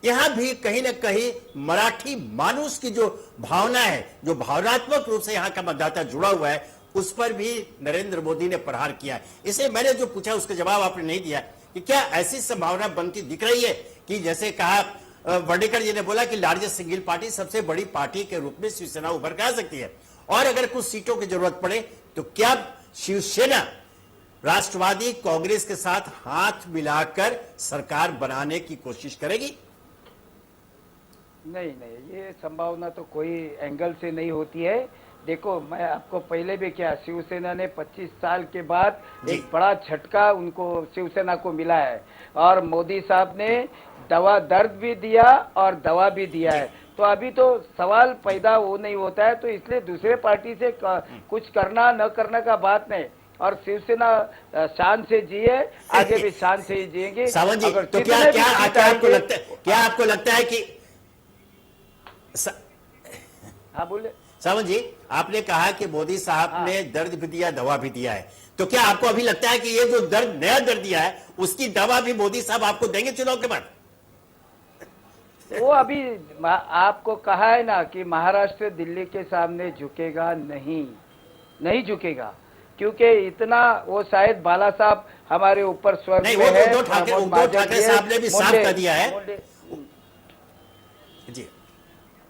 यहां भी कहीं ना कहीं मराठी मानुष की जो भावना है, जो भावनात्मक रूप से यहां का मतदाता जुड़ा हुआ है, उस पर भी नरेंद्र मोदी ने प्रहार किया। इसे मैंने जो पूछा उसका जवाब आपने नहीं दिया कि क्या ऐसी संभावना बनती दिख रही है कि जैसे कहा वर्डेकर जी ने बोला कि लार्जेस्ट सिंगल पार्टी, सबसे बड़ी पार्टी के रूप में शिवसेना उभर कर आ सकती है, और अगर कुछ सीटों की जरूरत पड़े तो क्या शिवसेना राष्ट्रवादी कांग्रेस के साथ हाथ मिलाकर सरकार बनाने की कोशिश करेगी? नहीं, ये संभावना तो कोई एंगल से नहीं होती है। देखो, मैं आपको पहले भी क्या, शिवसेना ने 25 साल के बाद एक बड़ा झटका उनको शिवसेना को मिला है, और मोदी साहब ने दवा दर्द भी दिया और दवा भी दिया है। तो अभी तो सवाल पैदा वो नहीं होता है, तो इसलिए दूसरे पार्टी से कुछ करना न करना का बात नहीं। और शिवसेना शान से जिए, आगे भी शान से ही जिएंगे। सावंत जी, तो क्या आपको लगता है कि हाँ बोले सावंत जी, आपने कहा कि मोदी साहब ने दर्द भी दिया, दवा भी दिया है, तो क्या आपको अभी लगता है कि ये जो दर्द, नया दर्द दिया है, उसकी दवा भी मोदी साहब आपको देंगे चुनाव के बाद? वो अभी आपको कहा है ना कि महाराष्ट्र दिल्ली के सामने झुकेगा नहीं झुकेगा, क्योंकि इतना वो शायद बाला साहब हमारे ऊपर स्वर्ग नहीं, में वो है। उद्धव ठाकरे साहब ने भी साफ कर दिया है जी।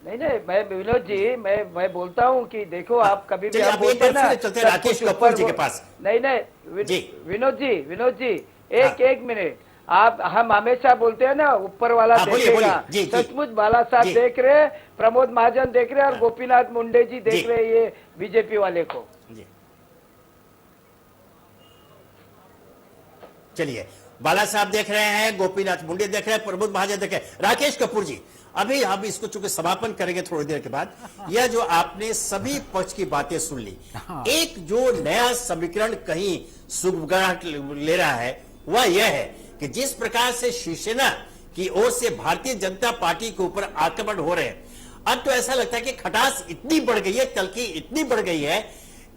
नहीं, मैं विनोद जी, मैं बोलता हूँ कि देखो, आप कभी भी चलिए, आप आप बोलते हैं ना, चलते राकेश कपूर जी के पास। नहीं, जी। विनोद जी, एक मिनट, हम हमेशा बोलते हैं ना, ऊपर वाला देखेगा। जी। सचमुच बाला साहब देख रहे, प्रमोद महाजन देख रहे और गोपीनाथ मुंडे जी देख रहे ये बीजेपी वाले को। चलिए, बाला साहब देख रहे हैं, गोपीनाथ मुंडे देख रहे हैं, प्रमोद महाजन देख रहे हैं। राकेश कपूर जी, अभी हम इसको चूंकि समापन करेंगे थोड़ी देर के बाद, यह जो आपने सभी पक्ष की बातें सुन ली, एक जो नया समीकरण कहीं सुगबुगाहट ले रहा है वह यह है कि जिस प्रकार से शिवसेना की ओर से भारतीय जनता पार्टी के ऊपर आक्रमण हो रहे हैं, अब तो ऐसा लगता है कि खटास इतनी बढ़ गई है, तलखी इतनी बढ़ गई है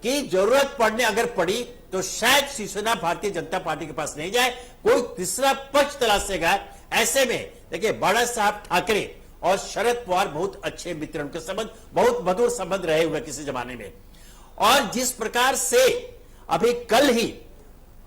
कि जरूरत पड़ने अगर पड़ी तो शायद शिवसेना भारतीय जनता पार्टी के पास नहीं जाए, कोई तीसरा पक्ष तलाशेगा। ऐसे में देखिए, बाला साहब ठाकरे और शरद पवार बहुत अच्छे मित्र, उनके संबंध बहुत मधुर संबंध रहे हुए किसी जमाने में, और जिस प्रकार से अभी कल ही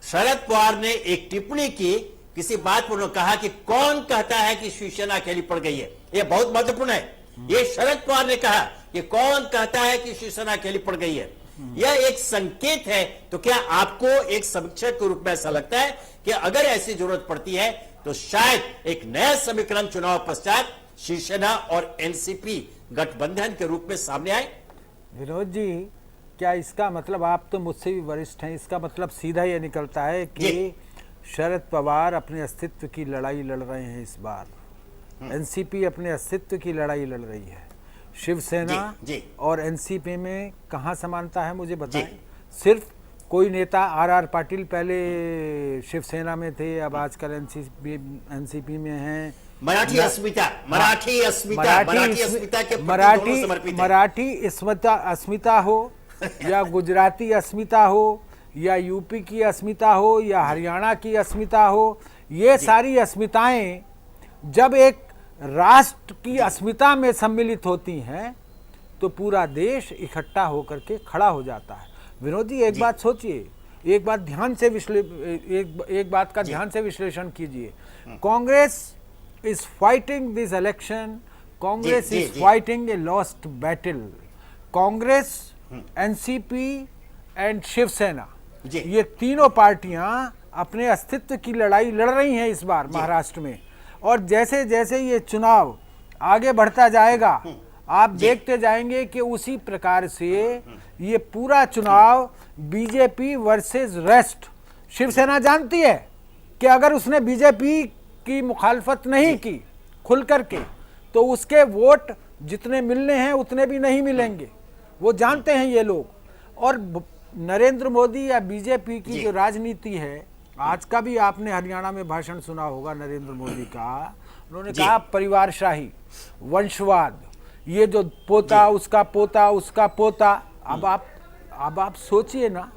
शरद पवार ने एक टिप्पणी की, किसी बात पर उन्होंने कहा कि कौन कहता है कि शिवसेना अकेली पड़ गई है, यह बहुत महत्वपूर्ण है। यह शरद पवार ने कहा कि कौन कहता है कि शिवसेना अकेली पड़ गई है, यह एक संकेत है। तो क्या आपको एक समीक्षक के रूप में ऐसा लगता है कि अगर ऐसी जरूरत पड़ती है तो शायद एक नया समीकरण चुनाव पश्चात शिवसेना और एनसीपी गठबंधन के रूप में सामने आए? विनोद जी, क्या इसका मतलब, आप तो मुझसे भी वरिष्ठ हैं, इसका मतलब सीधा ये निकलता है कि शरद पवार अपने अस्तित्व की लड़ाई लड़ रहे हैं इस बार, एनसीपी अपने अस्तित्व की लड़ाई लड़ रही है। शिवसेना और एनसीपी में कहाँ समानता है मुझे बताएं? सिर्फ कोई नेता आर पाटिल पहले शिवसेना में थे, अब आजकल एनसीपी में हैं। मराठी अस्मिता के मराठी अस्मिता हो या गुजराती अस्मिता हो या यूपी की अस्मिता हो या हरियाणा की अस्मिता हो, ये सारी अस्मिताएं जब एक राष्ट्र की अस्मिता में सम्मिलित होती हैं तो पूरा देश इकट्ठा होकर के खड़ा हो जाता है। विनोद जी, एक बात सोचिए, एक बात ध्यान से एक बात का ध्यान से विश्लेषण कीजिए। Congress is fighting this election, Congress is fighting a lost battle. Congress, NCP and Shiv Sena, ये तीनों पार्टियां अपने अस्तित्व की लड़ाई लड़ रही हैं इस बार महाराष्ट्र में, और जैसे जैसे ये चुनाव आगे बढ़ता जाएगा आप देखते जाएंगे कि उसी प्रकार से ये पूरा चुनाव बीजेपी वर्सेस रेस्ट। शिवसेना जानती है कि अगर उसने बीजेपी की मुखालफत नहीं की खुल करके तो उसके वोट जितने मिलने हैं उतने भी नहीं मिलेंगे, वो जानते हैं ये लोग। और नरेंद्र मोदी या बीजेपी की जो राजनीति है, आज का भी आपने हरियाणा में भाषण सुना होगा नरेंद्र मोदी का, उन्होंने कहा परिवारशाही, वंशवाद, ये जो पोता उसका पोता उसका पोता। अब आप सोचिए ना,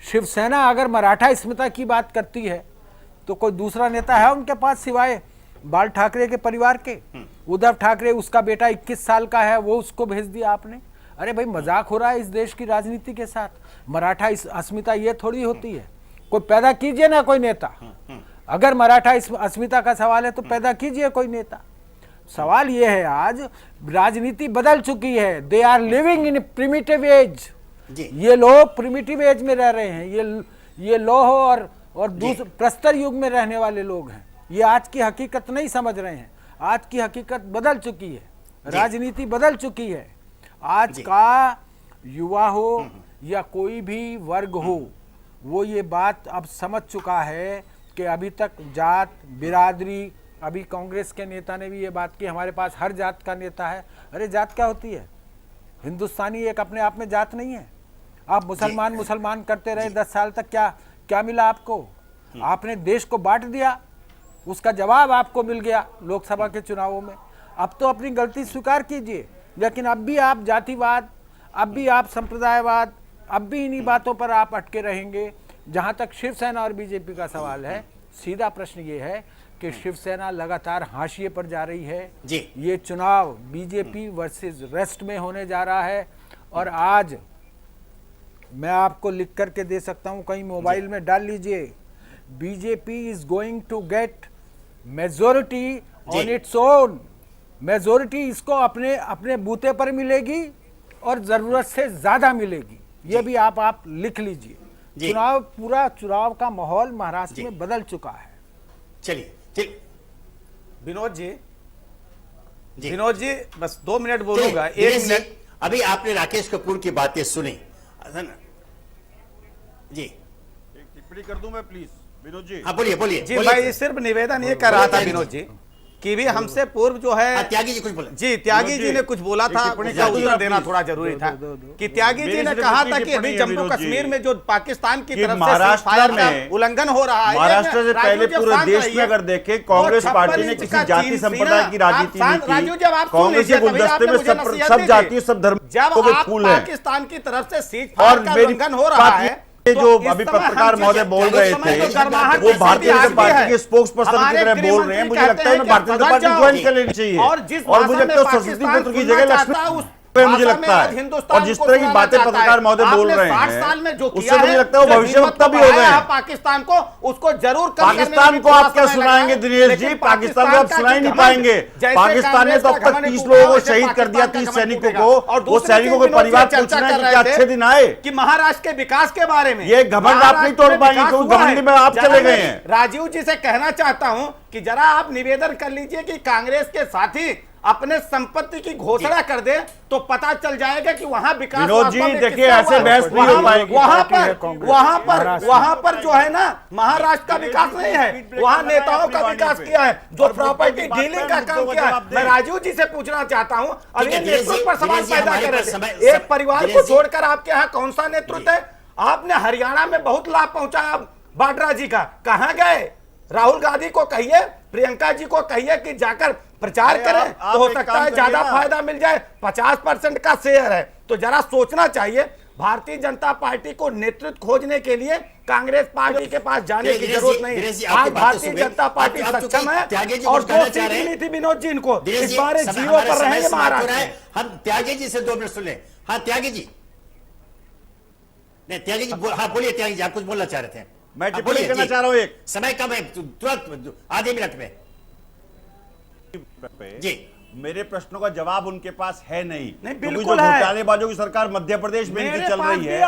शिवसेना अगर मराठा अस्मिता की बात करती है तो कोई दूसरा नेता है उनके पास सिवाय बाल ठाकरे के परिवार के? उद्धव ठाकरे, उसका बेटा 21 साल का है, वो उसको भेज दिया आपने। अरे भाई, मजाक हो रहा है इस देश की राजनीति के साथ। मराठा अस्मिता ये थोड़ी होती है। कोई पैदा कीजिए ना कोई नेता, अगर मराठा अस्मिता का सवाल है तो पैदा कीजिए कोई नेता। सवाल ये है, आज राजनीति बदल चुकी है। They are living in primitive age. ये लोग प्रिमिटिव एज में रह रहे हैं, ये लोह और दूसरे प्रस्तर युग में रहने वाले लोग हैं। ये आज की हकीकत नहीं समझ रहे हैं। आज की हकीकत बदल चुकी है, राजनीति बदल चुकी है। आज का युवा हो या कोई भी वर्ग हो, वो ये बात अब समझ चुका है कि अभी तक जात बिरादरी, अभी कांग्रेस के नेता ने भी ये बात की हमारे पास हर जात का नेता है। अरे जात क्या होती है? हिंदुस्तानी एक अपने आप में जात नहीं है। आप मुसलमान करते रहे 10 साल तक, क्या मिला आपको? आपने देश को बांट दिया, उसका जवाब आपको मिल गया लोकसभा के चुनावों में। अब तो अपनी गलती स्वीकार कीजिए। लेकिन अब भी आप जातिवाद, अब भी आप संप्रदायवाद, अब भी इन्हीं बातों पर आप अटके रहेंगे। जहां तक शिवसेना और बीजेपी का सवाल है, सीधा प्रश्न ये है कि शिवसेना लगातार हाशिए पर जा रही है जी। ये चुनाव बीजेपी वर्सेस रेस्ट में होने जा रहा है। और आज मैं आपको लिख करके दे सकता हूं, कहीं मोबाइल में डाल लीजिए, BJP is going to get majority on its own. Majority इसको अपने अपने बूते पर मिलेगी और जरूरत से ज्यादा मिलेगी। ये भी आप लिख लीजिए। पूरा चुनाव का माहौल महाराष्ट्र में बदल चुका है। चलिए विनोद जी बस 2 मिनट बोलूंगा। 1 मिनट। अभी आपने राकेश कपूर की बातें सुनी जी। एक टिप्पणी कर दूं मैं प्लीज विनोद जी? हाँ बोलिए जी भाई, सिर्फ निवेदन ये कर रहा था विनोद जी कि भी हमसे पूर्व जो है त्यागी जी कुछ बोले। जी, त्यागी जी ने कुछ बोला था, उसका उत्तर देना थोड़ा जरूरी था कि त्यागी जी ने कहा था कि अभी जम्मू कश्मीर में जो पाकिस्तान की तरफ से महाराष्ट्र में उल्लंघन हो रहा है, महाराष्ट्र से पहले पूरे देश में अगर देखें, कांग्रेस पार्टी ने किसी जाति संप्रदाय की राजनीति नहीं की। कांग्रेस के गुलदस्ते में सब जाति सब धर्म के फूल हैं। पाकिस्तान की तरफ से सीज और का उल्लंघन हो रहा है, जो अभी पत्रकार महोदय बोल रहे थे वो भारतीय जनता पार्टी के स्पोक्स पर्सन की तरह बोल रहे हैं। मुझे लगता है भारतीय जनता पार्टी ज्वाइन कर लेनी चाहिए। और मुझे लगता है सरस्वती पुत्र की जगह लक्ष्मी, मुझे लगता है। और जिस तरह की बातें पत्रकार महोदय बोल रहे हैं उससे मुझे लगता है वो भविष्यवक्ता भी हो गए हैं। पाकिस्तान को उसको जरूर पाकिस्तान को आप क्या सुनाएंगे दिनेश जी? पाकिस्तान को आप सुना ही नहीं पाएंगे। पाकिस्तान ने तो अब तक 30 लोगों को शहीद कर दिया, 30 सैनिकों को। और वो सैनिकों के परिवार पूछ रहे हैं कि क्या अच्छे दिन आए कि महाराष्ट्र के विकास के बारे में। ये घमंड आप नहीं तोड़ पाएंगे क्योंकि घमंडी में आप चले गए हैं। राजीव जी से कहना चाहता हूं कि जरा आप निवेदन कर लीजिए कि कांग्रेस के साथी अपने संपत्ति की घोषणा कर दे तो पता चल जाएगा कि वहां विकास। विनोद जी देखिए, ऐसे बहस नहीं हो पाएगी। वहां पर जो है ना, महाराष्ट्र का विकास नहीं है, वहां नेताओं का विकास किया है, जो प्रॉपर्टी डीलिंग का काम किया है। मैं राजीव जी से पूछना चाहता हूं, अब ये नेतृत्व पर सवाल पैदा कर रहे थे। एक परिवार को छोड़कर आपके यहाँ कौन सा नेतृत्व है? आपने हरियाणा में बहुत लाभ पहुंचाया वाड्रा जी का, कहां गए? राहुल गांधी को कहिए, प्रियंका जी को कहिए कि जाकर प्रचार करें, तो हो सकता है ज्यादा फायदा मिल जाए। 50% का शेयर है, तो जरा सोचना चाहिए। भारतीय जनता पार्टी को नेतृत्व खोजने के लिए कांग्रेस पार्टी के पास जाने की जरूरत नहीं। आज भारतीय जनता पार्टी सक्षम है और 2 सीट मिली थी विनोद जी इनको, इस बार 0 पर रहेंगे महाराष्ट्र। हम त्यागी जी से 2 मिनट सुन लें। हाँ त्यागी जी, नहीं त्यागी जी, हाँ बोलिए त्यागी जी, आप कुछ बोलना चाह रहे थे? मैं टिप्पणी करना चाह रहा हूं। एक समय कम है, तुरंत आधे मिनट में जी। मेरे प्रश्नों का जवाब उनके पास है नहीं, बिल्कुल जो घोटालेबाजों की सरकार मध्य प्रदेश में इनकी चल रही है, जो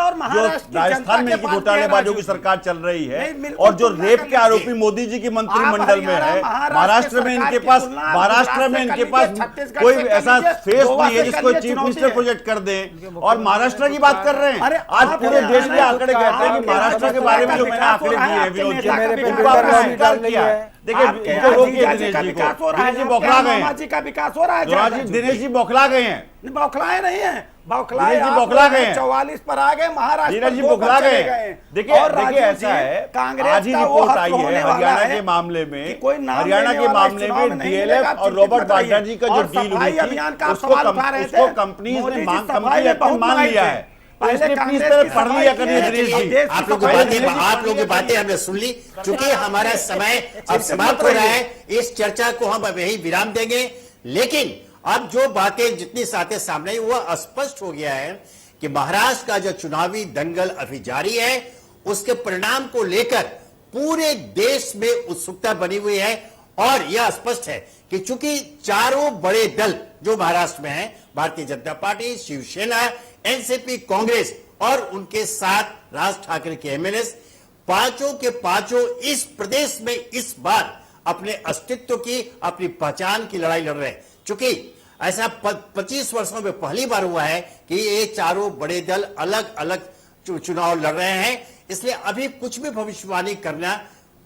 राजस्थान में इनकी घोटालेबाजों की सरकार चल रही है, और जो रेप के आरोपी मोदी जी की मंत्रिमंडल में है, महाराष्ट्र में इनके पास कोई ऐसा फेस नहीं है जिसको चीफ मिनिस्टर प्रोजेक्ट कर दे, और महाराष्ट्र की बात कर रहे हैं। आज पूरे देश में आंकड़े कहते हैं कि महाराष्ट्र के बारे में जो मैंने आंकड़े दिए हैं विनोद जी, उनको आपने स्वीकार किया है। देखिए इनको रोकिए दिनेश जी को। दिनेश जी बौखला गए हैं, विकास हो रहा है। दिनेश जी बौखला गए हैं, बौखलाए नहीं है, बौखला गए हैं। 44 पर आ गए, महाराष्ट्र दिनेश जी बौखला गए हैं। देखिए ऐसा है, आज ही रिपोर्ट आई है हरियाणा के मामले में, डीएलएफ और रॉबर्ट वाड्रा जी का जो डील हुई थी उसको कंपनीज ने मान लिया है। आप लोग की बातें हमने सुन ली। चूंकि हमारा समय अब समाप्त हो रहा है, इस चर्चा को हम अब यही विराम देंगे। लेकिन अब जो बातें जितनी साथें सामने आई वो स्पष्ट हो गया है कि महाराष्ट्र का जो चुनावी दंगल अभी जारी है, उसके परिणाम को लेकर पूरे देश में उत्सुकता बनी हुई है। और यह स्पष्ट है कि चूंकि चारों बड़े दल जो महाराष्ट्र में हैं, भारतीय जनता पार्टी, शिवसेना, एनसीपी, कांग्रेस और उनके साथ राज ठाकरे के एमएलए, पांचों के पांचों इस प्रदेश में इस बार अपने अस्तित्व की, अपनी पहचान की लड़ाई लड़ रहे हैं। चूंकि ऐसा 25 वर्षों में पहली बार हुआ है कि ये चारों बड़े दल अलग अलग चुनाव लड़ रहे हैं, इसलिए अभी कुछ भी भविष्यवाणी करना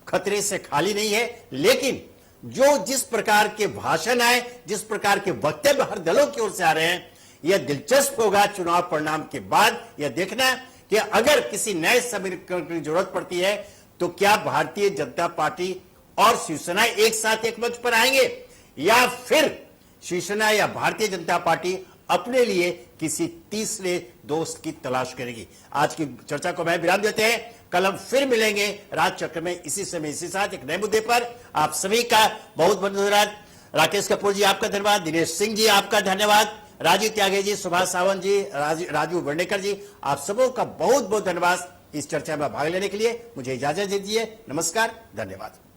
खतरे से खाली नहीं है। लेकिन जो जिस प्रकार के भाषण है, जिस प्रकार के वक्तव्य हर दलों की ओर से आ रहे हैं, यह दिलचस्प होगा चुनाव परिणाम के बाद यह देखना कि अगर किसी नए समीकरण की जरूरत पड़ती है तो क्या भारतीय जनता पार्टी और शिवसेना एक साथ एक मंच पर आएंगे, या फिर शिवसेना या भारतीय जनता पार्टी अपने लिए किसी तीसरे दोस्त की तलाश करेगी। आज की चर्चा को मैं विराम देते हैं। कल हम फिर मिलेंगे राज चक्र में इसी समय इसी साथ एक नए मुद्दे पर। आप सभी का बहुत बहुत धन्यवाद। राकेश कपूर जी आपका धन्यवाद, दिनेश सिंह जी आपका धन्यवाद, राजीव त्यागी जी, सुभाष सावंत जी, राजू वर्णेकर जी, आप सबों का बहुत बहुत धन्यवाद इस चर्चा में भाग लेने के लिए। मुझे इजाजत दीजिए। नमस्कार, धन्यवाद।